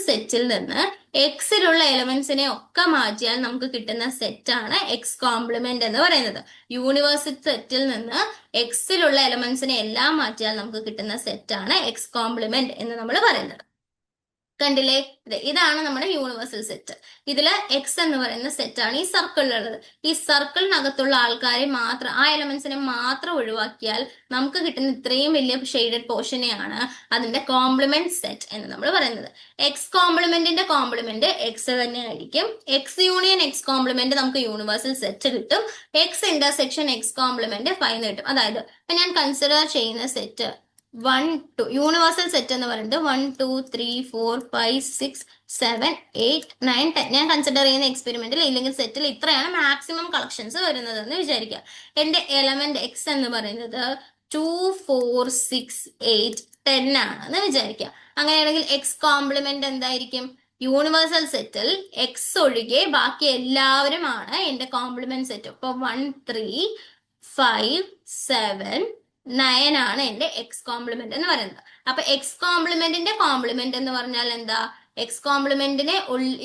സെറ്റിൽ നിന്ന് എക്സിലുള്ള എലമെന്റ്സിനെ ഒക്കെ മാറ്റിയാൽ നമുക്ക് കിട്ടുന്ന സെറ്റാണ് എക്സ് കോംപ്ലിമെന്റ് എന്ന് പറയുന്നത്. യൂണിവേഴ്സൽ സെറ്റിൽ നിന്ന് എക്സിലുള്ള എലമെന്റ്സിനെ എല്ലാം മാറ്റിയാൽ നമുക്ക് കിട്ടുന്ന സെറ്റാണ് എക്സ് കോംപ്ലിമെന്റ് എന്ന് നമ്മൾ പറയുന്നത്. കണ്ടില്ലേ? ഇതാണ് നമ്മുടെ യൂണിവേഴ്സൽ സെറ്റ്. ഇതില് എക്സ് എന്ന് പറയുന്ന സെറ്റാണ് ഈ സർക്കിളിലുള്ളത്. ഈ സർക്കിളിനകത്തുള്ള ആൾക്കാരെ മാത്രം, ആ എലമെന്റ്സിനെ മാത്രം ഒഴിവാക്കിയാൽ നമുക്ക് കിട്ടുന്ന ഇത്രയും വലിയ ഷെയ്ഡഡ് പോർഷനെയാണ് അതിന്റെ കോംപ്ലിമെന്റ് സെറ്റ് എന്ന് നമ്മൾ പറയുന്നത്. എക്സ് കോംപ്ലിമെന്റിന്റെ കോംപ്ലിമെന്റ് എക്സ് തന്നെ ആയിരിക്കും. എക്സ് യൂണിയൻ എക്സ് കോംപ്ലിമെന്റ് നമുക്ക് യൂണിവേഴ്സൽ സെറ്റ് കിട്ടും. എക്സ് ഇന്റർസെക്ഷൻ എക്സ് കോംപ്ലിമെന്റ് 5 കിട്ടും. അതായത് ഞാൻ കൺസിഡർ ചെയ്യുന്ന സെറ്റ് 1 2 യൂണിവേഴ്സൽ സെറ്റ് എന്ന് പറയുന്നത് 1 2 3 4 5 6 7 8 9 10. ഞാൻ കൺസിഡർ ചെയ്യുന്ന എക്സ്പെരിമെന്റിൽ ഇല്ലെങ്കിൽ സെറ്റിൽ ഇത്രയാണ് മാക്സിമം കളക്ഷൻസ് വരുന്നത് എന്ന് വിചാരിക്കുക. എന്റെ എലമെന്റ് എക്സ് എന്ന് പറയുന്നത് 2 4 6 8 10 ആണെന്ന് വിചാരിക്കുക. അങ്ങനെയാണെങ്കിൽ എക്സ് കോംപ്ലിമെന്റ് എന്തായിരിക്കും? യൂണിവേഴ്സൽ സെറ്റിൽ എക്സ് ഒഴികെ ബാക്കി എല്ലാവരുമാണ് എന്റെ കോംപ്ലിമെന്റ് സെറ്റ്. ഇപ്പൊ 1 3 5 7 9 ആണ് എന്റെ എക്സ് കോംപ്ലിമെന്റ് എന്ന് പറയുന്നത്. അപ്പൊ എക്സ് കോംപ്ലിമെന്റിന്റെ കോംപ്ലിമെന്റ് എന്ന് പറഞ്ഞാൽ എന്താ? എക്സ് കോംപ്ലിമെന്റിനെ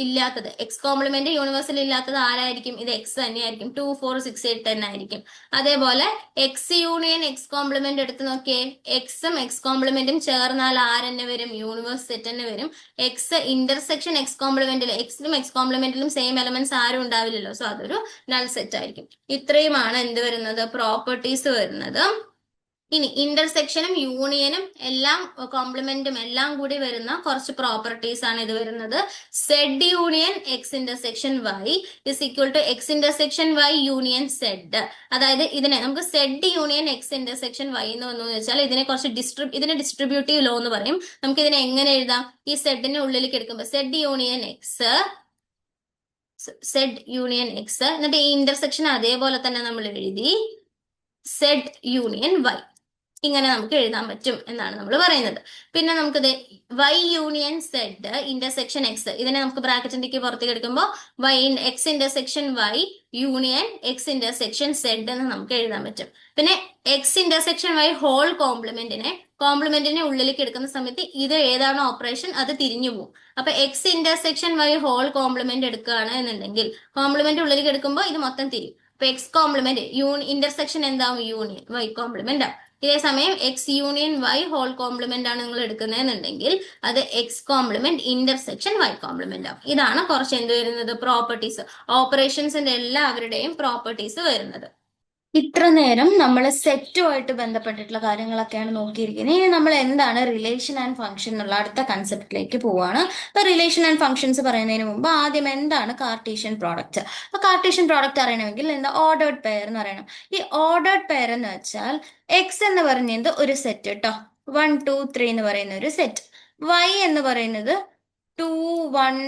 ഇല്ലാത്തത്, എക്സ് കോംപ്ലിമെന്റ് യൂണിവേഴ്സൽ ഇല്ലാത്തത് ആരായിരിക്കും? ഇത് എക്സ് തന്നെയായിരിക്കും. 2 4 6 8 10 ആയിരിക്കും. അതേപോലെ എക്സ് യൂണിയൻ എക്സ് കോംപ്ലിമെന്റ് എടുത്ത് നോക്കിയേ, എക്സും എക്സ് കോംപ്ലിമെന്റും ചേർന്നാൽ ആരെന്നെ വരും? യൂണിവേഴ്സ് സെറ്റ് തന്നെ വരും. എക്സ് ഇന്റർസെക്ഷൻ എക്സ് കോംപ്ലിമെന്റിൽ എക്സിലും എക്സ് കോംപ്ലിമെന്റിലും സെയിം എലമെന്റ്സ് ആരും ഉണ്ടാവില്ലല്ലോ. സോ അതൊരു നൾ സെറ്റ് ആയിരിക്കും. ഇത്രയുമാണ് എന്ത് വരുന്നത്? പ്രോപ്പർട്ടീസ് വരുന്നത്. ഇനി ഇന്റർസെക്ഷനും യൂണിയനും എല്ലാം കോംപ്ലിമെന്റും എല്ലാം കൂടി വരുന്ന കുറച്ച് പ്രോപ്പർട്ടീസ് ആണ് ഇത് വരുന്നത്. Z union X intersection Y is equal to X intersection Y union Z. അതായത് ഇതിനെ നമുക്ക് Z union X intersection Y എന്ന് വന്നു വെച്ചാൽ ഇതിനെ കുറച്ച് ഇതിനെ ഡിസ്ട്രിബ്യൂട്ടീവ് ലോ എന്ന് പറയും. നമുക്ക് ഇതിനെ എങ്ങനെ എഴുതാം? ഈ സെഡിന്റെ ഉള്ളിലേക്ക് എടുക്കുമ്പോൾ സെഡ് യൂണിയൻ എക്സ് എന്നിട്ട് ഈ ഇന്റർസെക്ഷൻ അതേപോലെ തന്നെ നമ്മൾ എഴുതി സെഡ് യൂണിയൻ വൈ. ഇങ്ങനെ നമുക്ക് എഴുതാൻ പറ്റും എന്നാണ് നമ്മൾ പറയുന്നത്. പിന്നെ നമുക്കിത് Y union Z intersection X, ഇതിനെ നമുക്ക് ബ്രാക്കറ്റിന്റെ പുറത്തേക്ക് എടുക്കുമ്പോൾ Y X intersection Y union X intersection Z എന്ന് നമുക്ക് എഴുതാൻ പറ്റും. പിന്നെ എക്സ് ഇന്റർസെക്ഷൻ വൈ ഹോൾ കോംപ്ലിമെന്റിനെ ഉള്ളിലേക്ക് എടുക്കുന്ന സമയത്ത് ഇത് ഏതാണ് ഓപ്പറേഷൻ അത് തിരിഞ്ഞു പോകും. അപ്പൊ X intersection Y whole complement എടുക്കുകയാണ് എന്നുണ്ടെങ്കിൽ കോംപ്ലിമെന്റ് ഉള്ളിലേക്ക് എടുക്കുമ്പോൾ ഇത് മൊത്തം തിരിയും. അപ്പൊ എക്സ് കോംപ്ലിമെന്റ് ഇന്റർസെക്ഷൻ എന്താവും? യൂണിയൻ വൈ കോംപ്ലിമെന്റ് ആവും. ഇതേ സമയം X union Y whole complement ആണ് നിങ്ങൾ എടുക്കുന്നതെന്നുണ്ടെങ്കിൽ അത് X complement intersection Y complement ആവും. ഇതാണ് കുറച്ച് എന്ത് വരുന്നത്? പ്രോപ്പർട്ടീസ്, ഓപ്പറേഷൻസിന്റെ എല്ലാവരുടെയും പ്രോപ്പർട്ടീസ് വരുന്നത്. ഇത്ര നേരം നമ്മൾ സെറ്റുമായിട്ട് ബന്ധപ്പെട്ടിട്ടുള്ള കാര്യങ്ങളൊക്കെയാണ് നോക്കിയിരിക്കുന്നത്. ഇനി നമ്മൾ എന്താണ് റിലേഷൻ ആൻഡ് ഫംഗ്ഷൻ എന്നുള്ള അടുത്ത കൺസെപ്റ്റിലേക്ക് പോവാണ്. അപ്പൊ റിലേഷൻ ആൻഡ് ഫംഗ്ഷൻസ് പറയുന്നതിന് മുമ്പ് ആദ്യം എന്താണ് കാർട്ടീഷ്യൻ പ്രോഡക്റ്റ്? അപ്പൊ കാർട്ടീഷ്യൻ പ്രോഡക്റ്റ് അറിയണമെങ്കിൽ എന്താ? ഓർഡേർഡ് പെയർ എന്ന് പറയണം. ഈ ഓർഡേർഡ് പെയർ എന്ന് വെച്ചാൽ എക്സ് എന്ന് പറയുന്നത് ഒരു സെറ്റ് കേട്ടോ, 1 2 3 എന്ന് പറയുന്ന ഒരു സെറ്റ്. വൈ എന്ന് പറയുന്നത് 2 1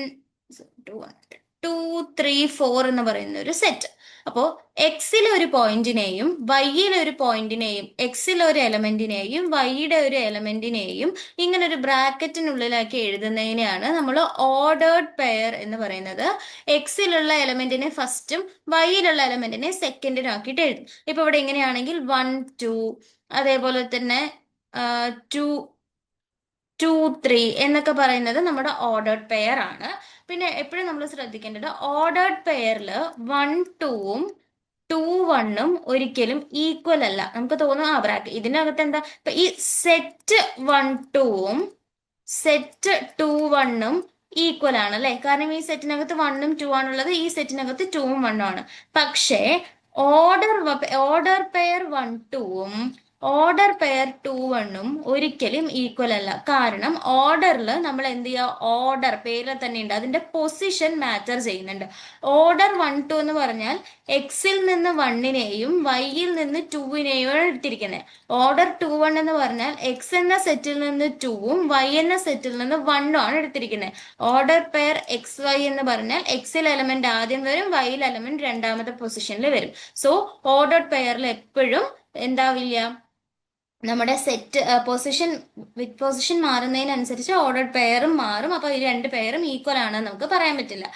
2 3 4 എന്ന് പറയുന്ന ഒരു സെറ്റ്. അപ്പോൾ എക്സിലെ ഒരു പോയിന്റിനെയും വൈയിലെ ഒരു പോയിന്റിനെയും എക്സിലെ ഒരു എലമെന്റിനെയും വൈയുടെ ഒരു എലമെന്റിനെയും ഇങ്ങനെ ഒരു ബ്രാക്കറ്റിനുള്ളിലാക്കി എഴുതുന്നതിനെയാണ് നമ്മൾ ഓർഡേർഡ് പെയർ എന്ന് പറയുന്നത്. എക്സിലുള്ള എലമെന്റിനെ ഫസ്റ്റും വൈയിലുള്ള എലമെന്റിനെ സെക്കൻഡിനും ആക്കിയിട്ട് എഴുതും. ഇപ്പൊ ഇവിടെ ഇങ്ങനെയാണെങ്കിൽ 1 2, അതേപോലെ തന്നെ 2 2 3 എന്നൊക്കെ പറയുന്നത് നമ്മുടെ ഓർഡേർഡ് പെയർ ആണ്. പിന്നെ എപ്പോഴും നമ്മൾ ശ്രദ്ധിക്കേണ്ടത് ഓർഡേർഡ് പെയറിൽ 1 2ഉം 2 1ഉം ഒരിക്കലും ഈക്വൽ അല്ല. നമുക്ക് തോന്നുന്നു ആ ബ്രാക്കറ്റ് ഇതിനകത്ത് എന്താ, ഇപ്പൊ ഈ സെറ്റ് 1 2ഉം സെറ്റ് 2 1ഉം ഈക്വൽ ആണ് അല്ലെ, കാരണം ഈ സെറ്റിനകത്ത് 1ഉം 2 ആണുള്ളത്, ഈ സെറ്റിനകത്ത് 2ഉം 1ഉം ആണ്. പക്ഷേ ഓർഡർ പെയർ 1 2ഉം ഓർഡർ പെയർ 2 1ഉം ഒരിക്കലും ഈക്വൽ അല്ല. കാരണം ഓർഡറിൽ നമ്മൾ എന്ത് ചെയ്യുക, ഓർഡർ പേരിൽ തന്നെ ഉണ്ട്, അതിന്റെ പൊസിഷൻ മാറ്റർ ചെയ്യുന്നുണ്ട്. ഓർഡർ 1 2 എന്ന് പറഞ്ഞാൽ എക്സിൽ നിന്ന് 1നെയും വൈയിൽ നിന്ന് 2നെയും എടുത്തിരിക്കുന്നത്. ഓർഡർ 2 1 എന്ന് പറഞ്ഞാൽ എക്സ് എന്ന സെറ്റിൽ നിന്ന് 2ഉം വൈ എന്ന സെറ്റിൽ നിന്ന് 1ഉം ആണ് എടുത്തിരിക്കുന്നത്. ഓർഡർ പെയർ എക്സ് വൈ എന്ന് പറഞ്ഞാൽ എക്സിൽ എലമെന്റ് ആദ്യം വരും, വൈയിൽ എലമെന്റ് രണ്ടാമത്തെ പൊസിഷനിൽ വരും. സോ ഓർഡർ പെയറിൽ എപ്പോഴും എന്താവില്ല, നമ്മുടെ സെറ്റ് പൊസിഷൻ മാറുന്നതിനനുസരിച്ച് ഓർഡർഡ് പെയറും മാറും. അപ്പൊ ഈ രണ്ട് പെയറും ഈക്വൽ ആണെന്ന് നമുക്ക് പറയാൻ പറ്റില്ല.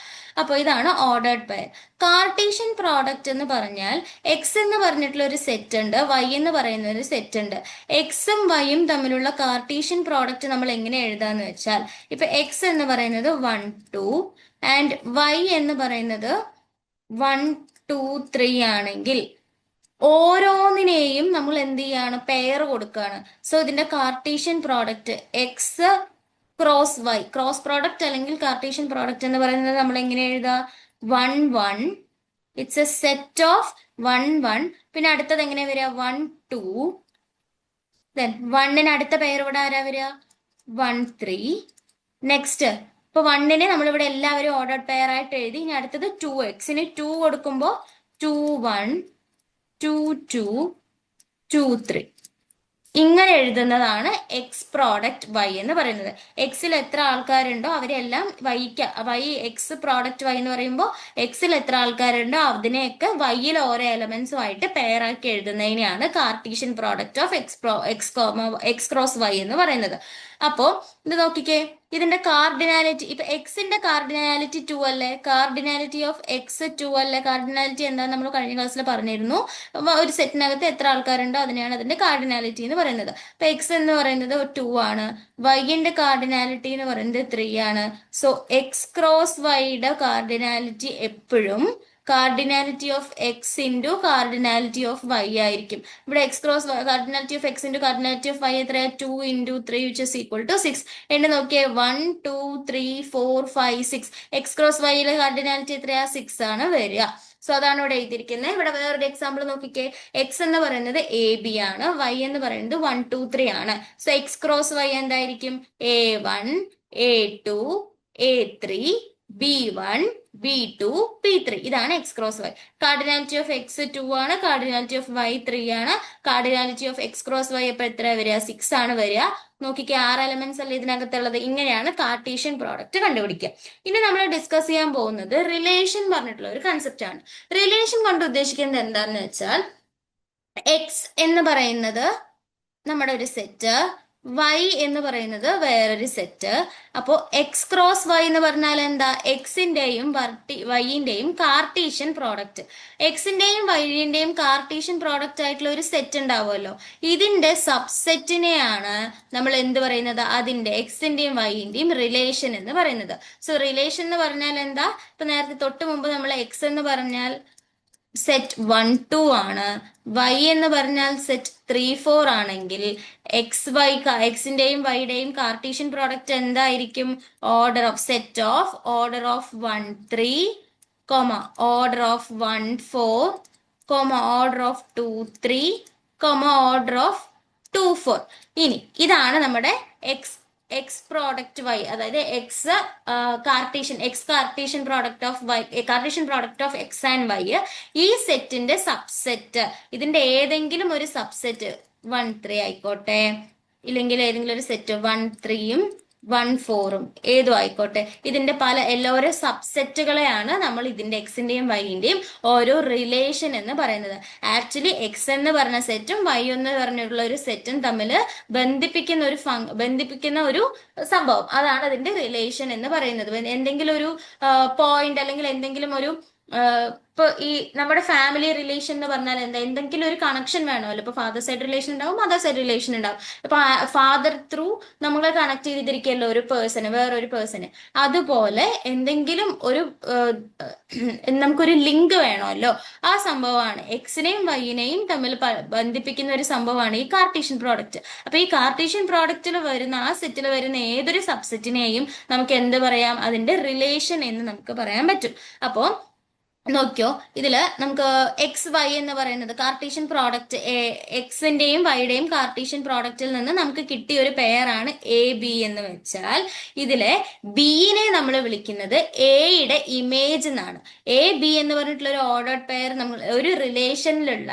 അപ്പോൾ ഇതാണ് ഓർഡേർഡ് പെയർ. കാർട്ടീഷ്യൻ പ്രോഡക്റ്റ് എന്ന് പറഞ്ഞാൽ എക്സ് എന്ന് പറഞ്ഞിട്ടുള്ള ഒരു സെറ്റ് ഉണ്ട്, വൈ എന്ന് പറയുന്ന ഒരു സെറ്റ് ഉണ്ട്. എക്സും വൈയും തമ്മിലുള്ള കാർട്ടീഷ്യൻ പ്രോഡക്റ്റ് നമ്മൾ എങ്ങനെ എഴുതാന്ന് വെച്ചാൽ, ഇപ്പൊ എക്സ് എന്ന് പറയുന്നത് 1 2 ആൻഡ് വൈ എന്ന് പറയുന്നത് 1 2 3 ആണെങ്കിൽ ഓരോന്നിനെയും നമ്മൾ എന്ത് ചെയ്യാണ്, പെയർ കൊടുക്കുകയാണ്. സോ ഇതിന്റെ Cartesian product X cross Y, cross product അല്ലെങ്കിൽ കാർട്ടീഷ്യൻ പ്രോഡക്റ്റ് എന്ന് പറയുന്നത് നമ്മൾ എങ്ങനെ എഴുതാ, 1 1, ഇറ്റ്സ് എ സെറ്റ് ഓഫ് 1 1. പിന്നെ അടുത്തത് എങ്ങനെ വരിക, 1 2, ദെൻ 1ന് അടുത്ത പെയർ ഇവിടെ ആരാ വരിക, 1 3. നെക്സ്റ്റ് ഇപ്പൊ 1നെ നമ്മളിവിടെ എല്ലാവരും ഓർഡർ പെയർ ആയിട്ട് എഴുതി. ഇനി അടുത്തത് 2, എക്സിന് 2 കൊടുക്കുമ്പോൾ 2 1 2 2 2 3 ഇങ്ങനെ എഴുതുന്നതാണ് എക്സ് പ്രോഡക്റ്റ് വൈ എന്ന് പറയുന്നത്. എക്സിൽ എത്ര ആൾക്കാരുണ്ടോ അവരെല്ലാം വൈ എക്സ് പ്രോഡക്റ്റ് വൈ എന്ന് പറയുമ്പോൾ എക്സിൽ എത്ര ആൾക്കാരുണ്ടോ അതിനെയൊക്കെ വൈയിൽ ഓരോ എലമെന്റ്സും ആയിട്ട് പെയർ ആക്കി എഴുതുന്നതിനെയാണ് Cartesian product of X cross y എന്ന് പറയുന്നത്. അപ്പോ ഇത് നോക്കിക്കേ, ഇതിന്റെ കാർഡിനാലിറ്റി, ഇപ്പൊ എക്സിന്റെ കാർഡിനാലിറ്റി 2 അല്ലേ, കാർഡിനാലിറ്റി ഓഫ് എക്സ് 2 അല്ലേ. കാർഡിനാലിറ്റി എന്താന്ന് നമ്മൾ കഴിഞ്ഞ ക്ലാസ്സിൽ പറഞ്ഞിരുന്നു. ഒരു സെറ്റിനകത്ത് എത്ര ആൾക്കാരുണ്ടോ അതിനെയാണ് അതിന്റെ കാർഡിനാലിറ്റി എന്ന് പറയുന്നത്. അപ്പൊ എക്സ് എന്ന് പറയുന്നത് 2 ആണ്, വൈന്റെ കാർഡിനാലിറ്റി എന്ന് പറയുന്നത് 3 ആണ്. സോ എക്സ് ക്രോസ് വൈയുടെ കാർഡിനാലിറ്റി എപ്പോഴും cardinality of X into cardinality of Y ആയിരിക്കും. ഇവിടെ X cross cardinality of X into cardinality of Y എത്രയാ, 2 × 3 വിച്ച് ഇസ് ഈക്വൽ ടു 6. എന്നെ നോക്കിയേ, 1 2 3 4 5 6. എക്സ് ക്രോസ് വൈയിലെ കാർഡിനാലിറ്റി എത്രയാ, 6 ആണ് വരിക. സോ അതാണ് ഇവിടെ എഴുതിയിരിക്കുന്നത്. ഇവിടെ വേറൊരു എക്സാമ്പിൾ നോക്കിക്കേ, എക്സ് എന്ന് പറയുന്നത് AB ആണ്, വൈ എന്ന് പറയുന്നത് 1 2 3 ആണ്. സോ എക്സ് ക്രോസ് വൈ എന്തായിരിക്കും, A1 A2 A3 B1 B2 B3. ഇതാണ് X cross Y. Cardinality of X 2 ആണ്, കാർഡിനാലിറ്റി ഓഫ് വൈ 3 ആണ്. Cardinality of X cross Y എപ്പോൾ എത്ര വരിക, 6 ആണ് വരിക. നോക്കിക്കേ, 6 എലമെന്റ്സ് അല്ലേ ഇതിനകത്തുള്ളത്. ഇങ്ങനെയാണ് കാർട്ടീഷ്യൻ പ്രോഡക്റ്റ് കണ്ടുപിടിക്കുക. ഇനി നമ്മൾ ഡിസ്കസ് ചെയ്യാൻ പോകുന്നത് റിലേഷൻ പറഞ്ഞിട്ടുള്ള ഒരു കൺസെപ്റ്റ് ആണ്. റിലേഷൻ കൊണ്ട് ഉദ്ദേശിക്കുന്നത് എന്താണെന്ന് വെച്ചാൽ, എക്സ് എന്ന് പറയുന്നത് നമ്മുടെ ഒരു സെറ്റ്, വൈ എന്ന് പറയുന്നത് വേറൊരു സെറ്റ്. അപ്പോൾ എക്സ് ക്രോസ് വൈ എന്ന് പറഞ്ഞാൽ എന്താ, എക്സിന്റെയും വൈന്റെയും കാർട്ടീഷ്യൻ പ്രോഡക്റ്റ്. എക്സിന്റെയും വൈന്റെയും കാർട്ടീഷ്യൻ പ്രോഡക്റ്റ് ആയിട്ടുള്ള ഒരു സെറ്റ് ഉണ്ടാവുമല്ലോ, ഇതിന്റെ സബ്സെറ്റിനെയാണ് നമ്മൾ എന്ത് പറയുന്നത്, അതിന്റെ എക്സിന്റെയും വൈന്റെയും റിലേഷൻ എന്ന് പറയുന്നത്. സോ റിലേഷൻ എന്ന് പറഞ്ഞാൽ എന്താ, ഇപ്പൊ നേരത്തെ തൊട്ട് മുമ്പ് നമ്മൾ എക്സ് എന്ന് പറഞ്ഞാൽ സെറ്റ് 1 2 ആണ്, വൈ എന്ന് പറഞ്ഞാൽ സെറ്റ് 3 4 ആണെങ്കിൽ എക്സിന്റെയും വൈയുടെയും കാർട്ടീഷ്യൻ പ്രോഡക്റ്റ് എന്തായിരിക്കും, order of set of order of 1 3, order of 1 4, order of 2 3, order of 2 4. ഇനി ഇതാണ് നമ്മുടെ എക്സ് പ്രോഡക്റ്റ് വൈ, അതായത് X Cartesian product of Y, Cartesian product of X and Y. ഈ സെറ്റിന്റെ സബ്സെറ്റ്, ഇതിന്റെ ഏതെങ്കിലും ഒരു സബ്സെറ്റ് 1 3 ആയിക്കോട്ടെ, ഇല്ലെങ്കിൽ ഏതെങ്കിലും ഒരു സെറ്റ് 1 3യും 14ഉം ഏതും ആയിക്കോട്ടെ, ഇതിന്റെ ഓരോ സബ്സെറ്റുകളെയാണ് നമ്മൾ ഇതിന്റെ എക്സിന്റെയും വൈന്റെയും ഓരോ റിലേഷൻ എന്ന് പറയുന്നത്. ആക്ച്വലി എക്സ് എന്ന് പറഞ്ഞ സെറ്റും വൈ എന്ന് പറഞ്ഞിട്ടുള്ള ഒരു സെറ്റും തമ്മിൽ ബന്ധിപ്പിക്കുന്ന ഒരു സംഭവം, അതാണ് അതിന്റെ റിലേഷൻ എന്ന് പറയുന്നത്. എന്തെങ്കിലും ഒരു പോയിന്റ് അല്ലെങ്കിൽ എന്തെങ്കിലും ഒരു ഇപ്പൊ ഈ നമ്മുടെ ഫാമിലി റിലേഷൻ എന്ന് പറഞ്ഞാൽ എന്താ, എന്തെങ്കിലും ഒരു കണക്ഷൻ വേണമല്ലോ. ഇപ്പൊ ഫാദർ സൈഡ് റിലേഷൻ ഉണ്ടാവും, മദർ സൈഡ് റിലേഷൻ ഉണ്ടാവും. ഇപ്പൊ ഫാദർ ത്രൂ നമ്മളെ കണക്ട് ചെയ്തിരിക്കല്ലോ ഒരു പേഴ്സണ്, വേറൊരു പേഴ്സണ്. അതുപോലെ എന്തെങ്കിലും ഒരു നമുക്കൊരു ലിങ്ക് വേണമല്ലോ, ആ സംഭവമാണ് എക്സിനെയും വൈനെയും തമ്മിൽ ബന്ധിപ്പിക്കുന്ന ഒരു സംഭവമാണ് ഈ കാർട്ടീഷ്യൻ പ്രോഡക്റ്റ്. അപ്പൊ ഈ കാർട്ടീഷ്യൻ പ്രോഡക്റ്റിൽ വരുന്ന ആ സെറ്റിൽ വരുന്ന ഏതൊരു സബ്സെറ്റിനെയും നമുക്ക് എന്ത് പറയാം, അതിന്റെ റിലേഷൻ എന്ന് നമുക്ക് പറയാൻ പറ്റും. അപ്പോ നോക്കിയോ, ഇതില് നമുക്ക് എക്സ് വൈ എന്ന് പറയുന്നത് കാർട്ടീഷ്യൻ പ്രോഡക്റ്റ്, എക്സിന്റെയും വൈയുടെയും കാർട്ടീഷ്യൻ പ്രോഡക്റ്റിൽ നിന്ന് നമുക്ക് കിട്ടിയ ഒരു പെയറാണ് എ ബി എന്ന് വെച്ചാൽ, ഇതിലെ ബിനെ നമ്മൾ വിളിക്കുന്നത് എയുടെ ഇമേജ് എന്നാണ്. എ ബി എന്ന് പറഞ്ഞിട്ടുള്ള ഒരു ഓർഡർഡ് പെയർ, നമ്മൾ ഒരു റിലേഷനിലുള്ള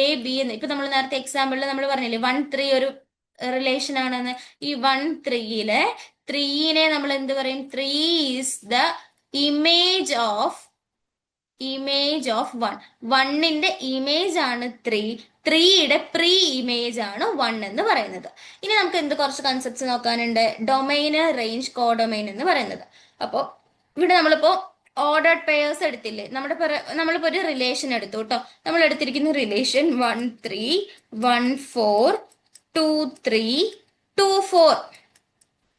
എ ബി എന്ന്, ഇപ്പൊ നമ്മൾ നേരത്തെ എക്സാമ്പിളിൽ നമ്മൾ പറഞ്ഞില്ലേ 1 3 ഒരു റിലേഷൻ ആണെന്ന്. ഈ 1 3യിലെ 3നെ നമ്മൾ എന്ത് പറയും, 3 ഈസ് ദ ഇമേജ് ഓഫ് 1. 1ന്റെ ഇമേജ് ആണ് 3, 3യുടെ പ്രീ ഇമേജ് ആണ് 1 എന്ന് പറയുന്നത്. ഇനി നമുക്ക് കുറച്ച് കൺസെപ്റ്റ്സ് നോക്കാനുണ്ട്. ഡൊമൈന്, റേഞ്ച്, കോഡൊമൈൻ എന്ന് പറയുന്നത്. അപ്പോൾ ഇവിടെ നമ്മളിപ്പോ ഓർഡർഡ് പെയേഴ്സ് എടുത്തില്ലേ, നമ്മളിപ്പോ ഒരു റിലേഷൻ എടുത്തു കേട്ടോ. നമ്മൾ എടുത്തിരിക്കുന്ന റിലേഷൻ 1 3 1 4 2 3 2 4,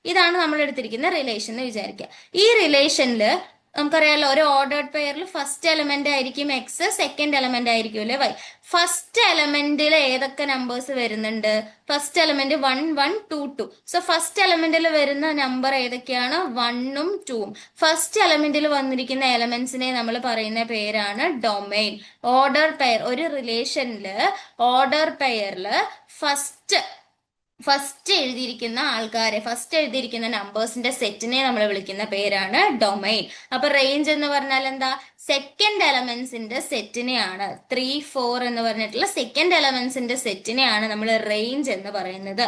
ഇതാണ് നമ്മൾ എടുത്തിരിക്കുന്ന റിലേഷൻ എന്ന് വിചാരിക്കുക. ഈ റിലേഷനില് നമുക്കറിയാലോ, ഒരു ഓർഡർഡ് പെയറിൽ ഫസ്റ്റ് എലമെന്റ് ആയിരിക്കും എക്സ്, സെക്കൻഡ് എലമെന്റ് ആയിരിക്കും അല്ലെ വൈ. ഫസ്റ്റ് എലമെന്റിൽ ഏതൊക്കെ നമ്പേഴ്സ് വരുന്നുണ്ട്, ഫസ്റ്റ് എലമെന്റ് 1 1 2 2. സോ ഫസ്റ്റ് എലമെന്റിൽ വരുന്ന നമ്പർ ഏതൊക്കെയാണ്, 1ഉം 2ഉം. ഫസ്റ്റ് എലമെന്റിൽ വന്നിരിക്കുന്ന എലമെന്റ്സിനെ നമ്മൾ പറയുന്ന പേരാണ് ഡൊമൈൻ. ഓർഡർ പെയർ, ഒരു റിലേഷനില് ഓർഡർ പെയറിൽ ഫസ്റ്റ് എഴുതിയിരിക്കുന്ന ആൾക്കാരെ, ഫസ്റ്റ് എഴുതിയിരിക്കുന്ന നമ്പേഴ്സിന്റെ സെറ്റിനെ നമ്മൾ വിളിക്കുന്ന പേരാണ് ഡൊമൈൻ. അപ്പൊ റേഞ്ച് എന്ന് പറഞ്ഞാൽ എന്താ, സെക്കൻഡ് എലമെന്റ്സിന്റെ സെറ്റിനെയാണ്, 3 4 എന്ന് പറഞ്ഞിട്ടുള്ള സെക്കൻഡ് എലമെന്റ്സിന്റെ സെറ്റിനെയാണ് നമ്മൾ റേഞ്ച് എന്ന് പറയുന്നത്.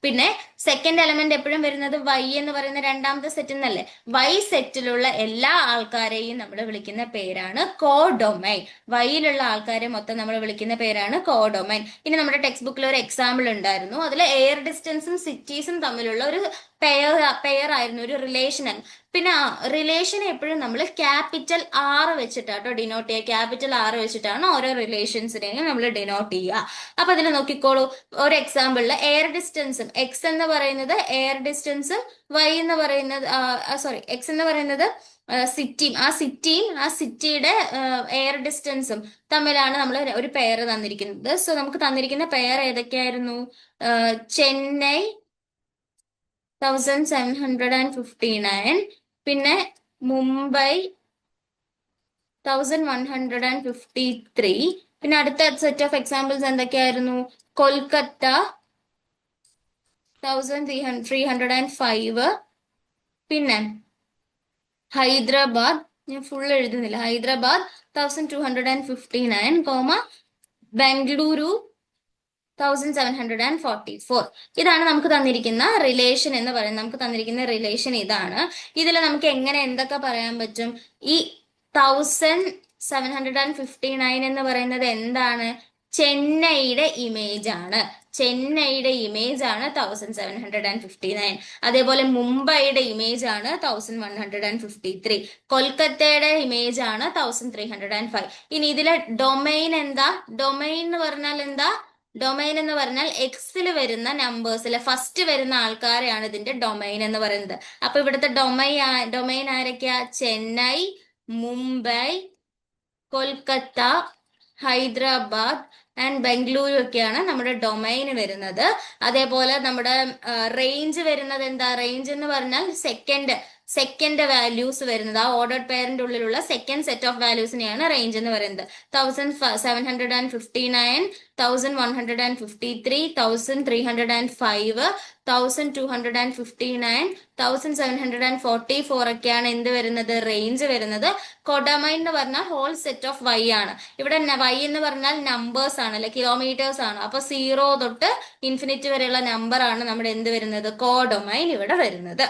പിന്നെ സെക്കൻഡ് എലമെന്റ് എപ്പോഴും വരുന്നത് വൈ എന്ന് പറയുന്ന രണ്ടാമത്തെ സെറ്റിൽ നിന്നല്ലേ. വൈ സെറ്റിലുള്ള എല്ലാ ആൾക്കാരെയും നമ്മൾ വിളിക്കുന്ന പേരാണ് കോഡൊമൈൻ. വൈയിലുള്ള ആൾക്കാരെ മൊത്തം നമ്മൾ വിളിക്കുന്ന പേരാണ് കോഡൊമൈൻ. ഇനി നമ്മുടെ ടെക്സ്റ്റ് ബുക്കിൽ ഒരു എക്സാമ്പിൾ ഉണ്ടായിരുന്നു, അതിൽ എയർ ഡിസ്റ്റൻസും സിറ്റീസും തമ്മിലുള്ള ഒരു പെയർ ആയിരുന്നു, ഒരു റിലേഷൻ. പിന്നെ റിലേഷൻ എപ്പോഴും നമ്മൾ ക്യാപിറ്റൽ ആർ വെച്ചിട്ടാട്ടോ ഡിനോട്ട് ചെയ്യുക. ക്യാപിറ്റൽ ആർ വെച്ചിട്ടാണ് ഓരോ റിലേഷൻസിനെയും നമ്മൾ ഡിനോട്ട് ചെയ്യുക. അപ്പൊ അതിൽ നോക്കിക്കോളൂ, ഒരു എക്സാമ്പിളില് എയർ ഡിസ്റ്റൻസും, എക്സ് എന്ന് പറയുന്നത് എയർ ഡിസ്റ്റൻസും, വൈ എന്ന് പറയുന്നത് എക്സ് എന്ന് പറയുന്നത് സിറ്റിയും, ആ സിറ്റിയുടെ എയർ ഡിസ്റ്റൻസും തമ്മിലാണ് നമ്മൾ ഒരു പെയർ തന്നിരിക്കുന്നത്. സോ നമുക്ക് തന്നിരിക്കുന്ന പെയർ ഏതൊക്കെയായിരുന്നു, ചെന്നൈ 1759, പിന്നെ മുംബൈ 1153, പിന്നെ അടുത്ത സെറ്റ് ഓഫ് എക്സാമ്പിൾസ് എന്തൊക്കെയായിരുന്നു, കൊൽക്കത്ത 1305, പിന്നെ ഹൈദരാബാദ്, ഞാൻ ഫുൾ എഴുതുന്നില്ല, ഹൈദരാബാദ് 1259, ബംഗളൂരു 1744. ഇതാണ് നമുക്ക് തന്നിരിക്കുന്ന റിലേഷൻ എന്ന് പറയുന്നത്. നമുക്ക് തന്നിരിക്കുന്ന റിലേഷൻ ഇതാണ്. ഇതിൽ നമുക്ക് എങ്ങനെ എന്തൊക്കെ പറയാൻ പറ്റും, ഈ 1759 എന്ന് പറയുന്നത് എന്താണ്, ചെന്നൈയുടെ ഇമേജ് ആണ്. ചെന്നൈയുടെ ഇമേജ് ആണ് 1759. അതേപോലെ മുംബൈയുടെ ഇമേജ് ആണ് 1153. കൊൽക്കത്തയുടെ ഇമേജ് ആണ് 1305. ഇനി ഇതിലെ ഡൊമൈൻ എന്താ, ഡൊമൈൻ എന്ന് പറഞ്ഞാൽ എന്താ, ഡൊമൈൻ എന്ന് പറഞ്ഞാൽ എക്സിൽ വരുന്ന നമ്പേഴ്സിൽ ഫസ്റ്റ് വരുന്ന ആൾക്കാരെയാണ് ഇതിന്റെ ഡൊമൈൻ എന്ന് പറയുന്നത്. അപ്പൊ ഇവിടുത്തെ ഡൊമൈൻ ആരൊക്കെയാ, ചെന്നൈ, മുംബൈ, കൊൽക്കത്ത, ഹൈദരാബാദ് ആൻഡ് ബംഗളൂരു ഒക്കെയാണ് നമ്മുടെ ഡൊമൈൻ വരുന്നത്. അതേപോലെ നമ്മുടെ റേഞ്ച് വരുന്നത് എന്താ, റേഞ്ച് എന്ന് പറഞ്ഞാൽ സെക്കൻഡ് വാല്യൂസ് വരുന്നത്, ആ ഓർഡർഡ് പെയറിന്റെ ഉള്ളിലുള്ള സെക്കൻഡ് സെറ്റ് ഓഫ് വാല്യൂസിനെയാണ് റേഞ്ച് എന്ന് പറയുന്നത്. 1759, 1153, 1305, 1259, 1744 ഒക്കെയാണ് എന്ത് വരുന്നത്, റേഞ്ച് വരുന്നത്. കോഡമൈൻ എന്ന് പറഞ്ഞാൽ ഹോൾ സെറ്റ് ഓഫ് വൈ ആണ്. ഇവിടെ വൈ എന്ന് പറഞ്ഞാൽ നമ്പേഴ്സ് ആണ്, അല്ലെ കിലോമീറ്റേഴ്സ് ആണ്. അപ്പൊ 0 തൊട്ട് ഇൻഫിനിറ്റി വരെയുള്ള നമ്പർ ആണ് നമ്മുടെ എന്ത് വരുന്നത്, കോഡൊമൈൻ ഇവിടെ വരുന്നത്.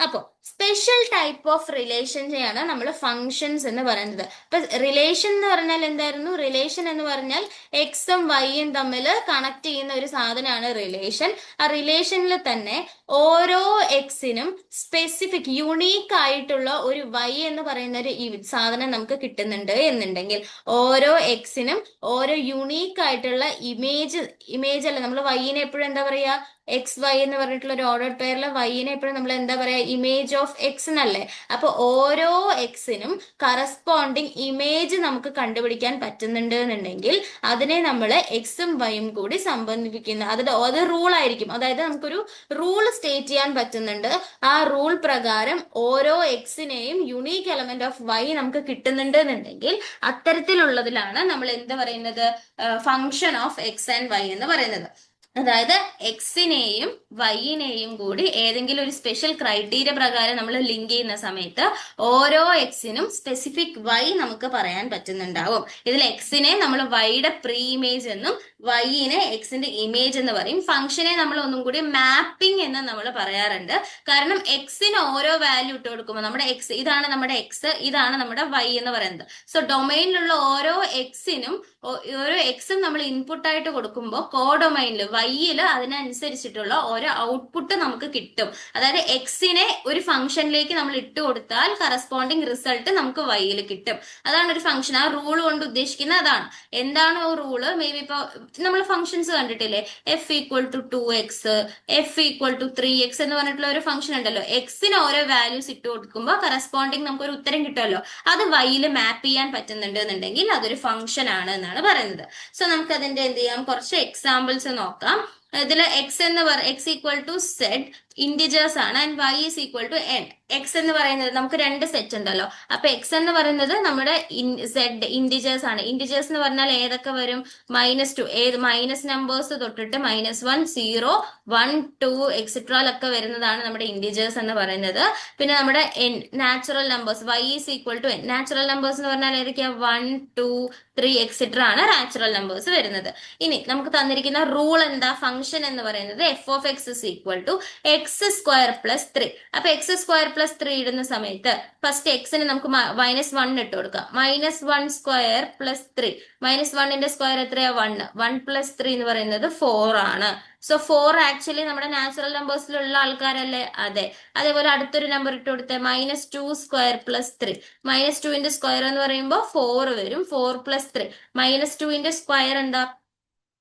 അപ്പോൾ സ്പെഷ്യൽ ടൈപ്പ് ഓഫ് റിലേഷനെയാണ് നമ്മൾ ഫങ്ഷൻസ് എന്ന് പറയുന്നത്. അപ്പൊ റിലേഷൻ എന്ന് പറഞ്ഞാൽ എന്തായിരുന്നു, റിലേഷൻ എന്ന് പറഞ്ഞാൽ എക്സും വൈയും തമ്മിൽ കണക്ട് ചെയ്യുന്ന ഒരു സാധനമാണ് റിലേഷൻ. ആ റിലേഷനിൽ തന്നെ ഓരോ എക്സിനും സ്പെസിഫിക് യുണീക്ക് ആയിട്ടുള്ള ഒരു വൈ എന്ന് പറയുന്ന ഒരു സാധനം നമുക്ക് കിട്ടുന്നുണ്ട് എന്നുണ്ടെങ്കിൽ, ഓരോ എക്സിനും ഓരോ യുണീക്ക് ആയിട്ടുള്ള ഇമേജ് അല്ല, നമ്മൾ വൈനെ എപ്പോഴും എന്താ പറയാ, എക്സ് വൈ എന്ന് പറഞ്ഞിട്ടുള്ള ഒരു ഓർഡർഡ് പെയറിലെ വൈനെ എപ്പോഴും നമ്മൾ എന്താ പറയാ, ഇമേജ് ഓഫ് എക്സ് എന്നല്ലേ. അപ്പൊ ഓരോ എക്സിനും കറസ്പോണ്ടിങ് ഇമേജ് നമുക്ക് കണ്ടുപിടിക്കാൻ പറ്റുന്നുണ്ട് എന്നുണ്ടെങ്കിൽ അതിനെ നമ്മൾ എക്സും വൈയും കൂടി സംബന്ധിപ്പിക്കുന്ന അത് റൂൾ ആയിരിക്കും. അതായത് നമുക്കൊരു റൂൾ സ്റ്റേറ്റ് ചെയ്യാൻ പറ്റുന്നുണ്ട്. ആ റൂൾ പ്രകാരം ഓരോ എക്സിനെയും യുണീക്ക് എലമെന്റ് ഓഫ് വൈ നമുക്ക് കിട്ടുന്നുണ്ട് എന്നുണ്ടെങ്കിൽ അത്തരത്തിലുള്ളതിലാണ് നമ്മൾ എന്താ പറയുന്നത്, function of X and Y എന്ന് പറയുന്നത്. അതായത് എക്സിനെയും വൈനെയും കൂടി ഏതെങ്കിലും ഒരു സ്പെഷ്യൽ ക്രൈറ്റീരിയ പ്രകാരം നമ്മൾ ലിങ്ക് ചെയ്യുന്ന സമയത്ത് ഓരോ എക്സിനും സ്പെസിഫിക് വൈ നമുക്ക് പറയാൻ പറ്റുന്നുണ്ടാവും. ഇതിൽ എക്സിനെ നമ്മൾ വൈയുടെ പ്രീ ഇമേജ് എന്നും വൈനെ എക്സിന്റെ ഇമേജ് എന്ന് പറയും. ഫംഗ്ഷനെ നമ്മൾ ഒന്നും കൂടി മാപ്പിംഗ് എന്ന് നമ്മൾ പറയാറുണ്ട്. കാരണം എക്സിന് ഓരോ വാല്യൂ ഇട്ട് കൊടുക്കുമ്പോൾ നമ്മുടെ എക്സ്, ഇതാണ് നമ്മുടെ എക്സ്, ഇതാണ് നമ്മുടെ വൈ എന്ന് പറയുന്നത്. സോ ഡൊമൈനിലുള്ള ഓരോ എക്സും നമ്മൾ ഇൻപുട്ട് ആയിട്ട് കൊടുക്കുമ്പോൾ കോഡൊമൈനിൽ വൈയിൽ അതിനനുസരിച്ചിട്ടുള്ള ഓരോ ഔട്ട്പുട്ട് നമുക്ക് കിട്ടും. അതായത് എക്സിനെ ഒരു ഫംഗ്ഷനിലേക്ക് നമ്മൾ ഇട്ട് കൊടുത്താൽ കറസ്പോണ്ടിങ് റിസൾട്ട് നമുക്ക് വൈയിൽ കിട്ടും. അതാണ് ഒരു ഫംഗ്ഷൻ. ആ റൂൾ കൊണ്ട് ഉദ്ദേശിക്കുന്നത് അതാണ്. എന്താണ് ആ റൂള്, മേ ബി ഇപ്പൊ നമ്മൾ ഫംഗ്ഷൻസ് കണ്ടിട്ടില്ലേ, f = 2x, f = 3x എന്ന് പറഞ്ഞിട്ടുള്ള ഒരു ഫംഗ്ഷൻ ഉണ്ടല്ലോ. എക്സിന് ഓരോ വാല്യൂസ് ഇട്ട് കൊടുക്കുമ്പോൾ കറസ്പോണ്ടിങ് നമുക്ക് ഒരു ഉത്തരം കിട്ടുമല്ലോ. അത് വൈയിൽ മാപ്പ് ചെയ്യാൻ പറ്റുന്നുണ്ട് എന്നുണ്ടെങ്കിൽ അതൊരു ഫംഗ്ഷൻ ആണ് എന്നാണ് പറയുന്നത്. സോ നമുക്ക് അതിന്റെ എന്ത് ചെയ്യാം, കുറച്ച് എക്സാമ്പിൾസ് നോക്കാം. ഇതിൽ എക്സ് = z ഇന്റിജേഴ്സ് ആണ് ആൻഡ് y = n. എക്സ് എന്ന് പറയുന്നത് നമുക്ക് രണ്ട് സെറ്റ് ഉണ്ടല്ലോ. അപ്പൊ എക്സ് എന്ന് പറയുന്നത് നമ്മുടെ z ഇന്റിജേഴ്സ് ആണ്. ഇന്റിജേഴ്സ് എന്ന് പറഞ്ഞാൽ ഏതൊക്കെ വരും, -2, ഏത് മൈനസ് നമ്പേഴ്സ് തൊട്ടിട്ട് -1, 0, 1, 2 എക്സെട്രയിലൊക്കെ വരുന്നതാണ് നമ്മുടെ ഇന്റിജേഴ്സ് എന്ന് പറയുന്നത്. പിന്നെ നമ്മുടെ natural numbers, y = n. Natural numbers എന്ന് പറഞ്ഞാൽ ഏതൊക്കെയാ, 1, 2, 3 എക്സെട്ര ആണ് നാച്ചുറൽ നമ്പേഴ്സ് വരുന്നത്. ഇനി നമുക്ക് തന്നിരിക്കുന്ന റൂൾ എന്താ, ഫംഗ്ഷൻ എന്ന് പറയുന്നത് f of x = x² + 3. അപ്പൊ x² + 3 ഇടുന്ന സമയത്ത് ഫസ്റ്റ് എക്സിന് നമുക്ക് -1 ഇട്ട് കൊടുക്കാം. -1² + 3, -1ന്റെ സ്ക്വയർ എത്രയാ, 1. 1 + 3 എന്ന് പറയുന്നത് 4 ആണ്. സോ 4 ആക്ച്വലി നമ്മുടെ നാച്ചുറൽ നമ്പേഴ്സിലുള്ള ആൾക്കാരല്ലേ, അതെ. അതേപോലെ അടുത്തൊരു നമ്പർ ഇട്ട് കൊടുത്തേ, -2² + 3. -2ന്റെ സ്ക്വയർ എന്ന് പറയുമ്പോൾ 4 വരും. 4 + 3, -2ന്റെ സ്ക്വയർ എന്താ,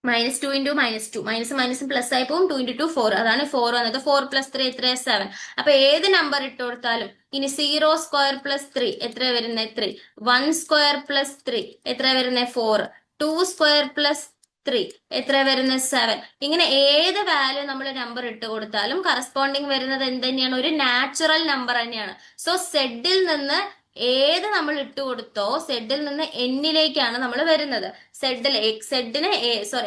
-2 × -2, മൈനസും പ്ലസ് ആയി പോകും. 2 × 2 4, അതാണ് 4 വന്നത്. 4 + 3 എത്രയാ, 7. അപ്പൊ ഏത് നമ്പർ ഇട്ട് കൊടുത്താലും, ഇനി 0² + 3 എത്ര വരുന്നത്, 3. 1² + 3 എത്ര വരുന്നത്, 4. 2² + 3 എത്ര വരുന്നത്, 7. ഇങ്ങനെ ഏത് വാല്യൂ നമ്മൾ നമ്പർ ഇട്ട് കൊടുത്താലും കറസ്പോണ്ടിങ് വരുന്നത് എന്ത് തന്നെയാണ്, ഒരു നാച്ചുറൽ നമ്പർ തന്നെയാണ്. സോ സെഡിൽ നിന്ന് ഏത് നമ്മൾ ഇട്ട് കൊടുത്തോ സെഡിൽ നിന്ന് എന്നിലേക്കാണ് നമ്മൾ വരുന്നത്.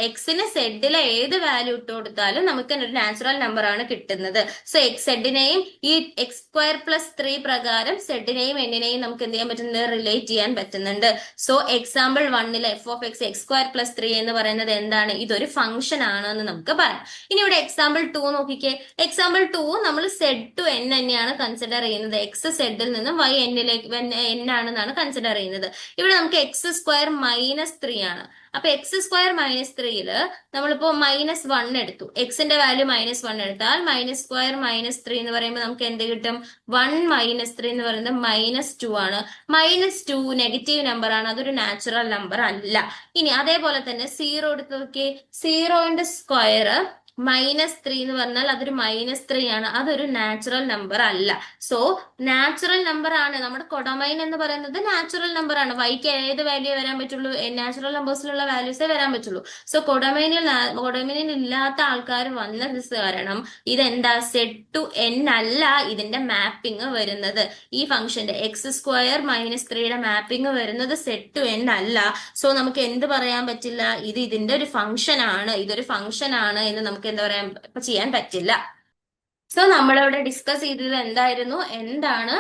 എക്സിന് സെഡിലെ ഏത് വാല്യൂ ഇട്ട് കൊടുത്താലും നമുക്ക് ഒരു നാച്ചുറൽ നമ്പർ ആണ് കിട്ടുന്നത്. സോ സെഡിനെയും ഈ x² + 3 പ്രകാരം സെഡിനെയും എന്നിനെയും നമുക്ക് എന്ത് ചെയ്യാൻ പറ്റുന്നത്, റിലേറ്റ് ചെയ്യാൻ പറ്റുന്നുണ്ട്. സോ എക്സാമ്പിൾ 1ലെ f of x x² + 3 എന്ന് പറയുന്നത് എന്താണ്, ഇതൊരു ഫംഗ്ഷൻ ആണ് എന്ന് നമുക്ക് പറയാം. ഇനി ഇവിടെ എക്സാമ്പിൾ 2 നോക്കിക്കേ. എക്സാമ്പിൾ 2 നമ്മൾ z to n തന്നെയാണ് കൺസിഡർ ചെയ്യുന്നത്. എക്സ് സെഡിൽ നിന്നും y എന്നിലേക്ക് n ആണെന്നാണ് കൺസിഡർ ചെയ്യുന്നത്. ഇവിടെ നമുക്ക് x² - 3 ആണ്. അപ്പൊ x² - 3യില് നമ്മളിപ്പോ -1 എടുത്തു. എക്സിന്റെ വാല്യൂ -1 എടുത്താൽ -2 - 3 എന്ന് പറയുമ്പോൾ നമുക്ക് എന്ത് കിട്ടും, 1 - 3 എന്ന് പറയുന്നത് -2 ആണ്. -2 നെഗറ്റീവ് നമ്പർ ആണ്, അതൊരു നാച്ചുറൽ നമ്പർ അല്ല. ഇനി അതേപോലെ തന്നെ 0 എടുത്ത് നോക്കിയേ. 0ന്റെ സ്ക്വയർ -3 എന്ന് പറഞ്ഞാൽ അതൊരു -3 ആണ്, അതൊരു നാച്ചുറൽ നമ്പർ അല്ല. സോ നാച്ചുറൽ നമ്പർ ആണ് നമ്മുടെ കൊഡൊമൈൻ എന്ന് പറയുന്നത്, നാച്ചുറൽ നമ്പർ ആണ്. വൈക്ക് ഏത് വാല്യൂ വരാൻ പറ്റുള്ളൂ? നാച്ചുറൽ നമ്പേഴ്സിലുള്ള വാല്യൂസേ വരാൻ പറ്റുള്ളൂ. സോ കൊഡൊമൈനിൽ ഇല്ലാത്ത ആൾക്കാർ വന്നത് കാരണം ഇതെന്താ സെറ്റ് ടു എൻ അല്ല ഇതിന്റെ മാപ്പിംഗ് വരുന്നത്. ഈ ഫംഗ്ഷന്റെ x² -3യുടെ മാപ്പിംഗ് വരുന്നത് സെറ്റ് ടു എൻ അല്ല. സോ നമുക്ക് എന്ത് പറയാൻ പറ്റില്ല? ഇത് ഇതിന്റെ ഒരു ഫംഗ്ഷൻ ആണ്, ഇതൊരു ഫംഗ്ഷൻ ആണ് എന്ന് നമുക്ക് എന്താ പറയാൻ ചെയ്യാൻ പറ്റില്ല. സോ നമ്മളിവിടെ ഡിസ്കസ് ചെയ്തത് എന്തായിരുന്നു? എന്താണ്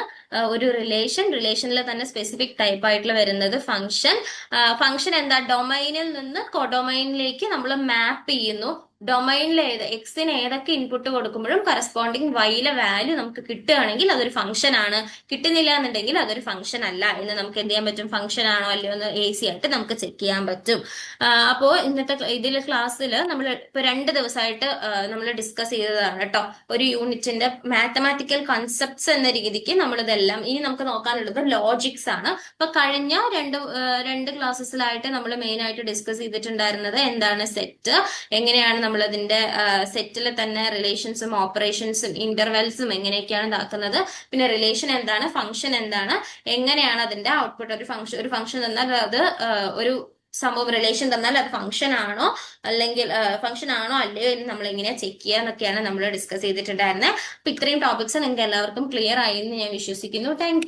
ഒരു റിലേഷനിൽ തന്നെ സ്പെസിഫിക് ടൈപ്പ് ആയിട്ടുള്ള വരുന്നത് ഫംഗ്ഷൻ എന്താ? ഡൊമൈനിൽ നിന്ന് കൊഡൊമൈനിലേക്ക് നമ്മൾ മാപ്പ് ചെയ്യുന്നു. ഡൊമൈനിൽ എക്സിന് ഏതൊക്കെ ഇൻപുട്ട് കൊടുക്കുമ്പോഴും കറസ്പോണ്ടിങ് വൈയിലെ വാല്യൂ നമുക്ക് കിട്ടുകയാണെങ്കിൽ അതൊരു ഫംഗ്ഷൻ ആണ്, കിട്ടുന്നില്ല എന്നുണ്ടെങ്കിൽ അതൊരു ഫംഗ്ഷൻ അല്ല എന്ന് നമുക്ക് എന്ത് ചെയ്യാൻ പറ്റും? ഫംഗ്ഷൻ ആണോ അല്ലയോ എന്ന് ഈസി ആയിട്ട് നമുക്ക് ചെക്ക് ചെയ്യാൻ പറ്റും. അപ്പോൾ ഇന്നത്തെ ക്ലാസ്സിൽ നമ്മൾ ഇപ്പൊ 2 ദിവസമായിട്ട് നമ്മൾ ഡിസ്കസ് ചെയ്തതാണ് കേട്ടോ. ഒരു യൂണിറ്റിന്റെ മാത്തമാറ്റിക്കൽ കൺസെപ്റ്റ്സ് എന്ന രീതിക്ക് നമ്മളിതെല്ലാം ഇനി നമുക്ക് നോക്കാനുള്ളത് ലോജിക്സ് ആണ്. അപ്പൊ കഴിഞ്ഞ രണ്ട് ക്ലാസ്സസിലായിട്ട് നമ്മൾ മെയിൻ ആയിട്ട് ഡിസ്കസ് ചെയ്തിട്ടുണ്ടായിരുന്നത് എന്താണ് സെറ്റ്, എങ്ങനെയാണ് നമ്മൾ അതിന്റെ സെറ്റിൽ തന്നെ റിലേഷൻസും ഓപ്പറേഷൻസും ഇന്റർവെൽസും എങ്ങനെയൊക്കെയാണ് ഇതാക്കുന്നത്, പിന്നെ റിലേഷൻ എന്താണ്, ഫംഗ്ഷൻ എന്താണ്, എങ്ങനെയാണ് അതിന്റെ ഔട്ട്പുട്ട്. ഒരു ഫംഗ്ഷൻ തന്നാൽ അത് ഒരു സംഭവം റിലേഷൻ തന്നാൽ അത് ഫംഗ്ഷൻ ആണോ അല്ലയോ എന്ന് നമ്മൾ എങ്ങനെയാ ചെക്ക് ചെയ്യുക എന്നൊക്കെയാണ് നമ്മൾ ഡിസ്കസ് ചെയ്തിട്ടുണ്ടായിരുന്നത്. അപ്പൊ ഇത്രയും ടോപ്പിക്സ് നിങ്ങൾക്ക് എല്ലാവർക്കും ക്ലിയർ ആയി എന്ന് ഞാൻ വിശ്വസിക്കുന്നു. താങ്ക്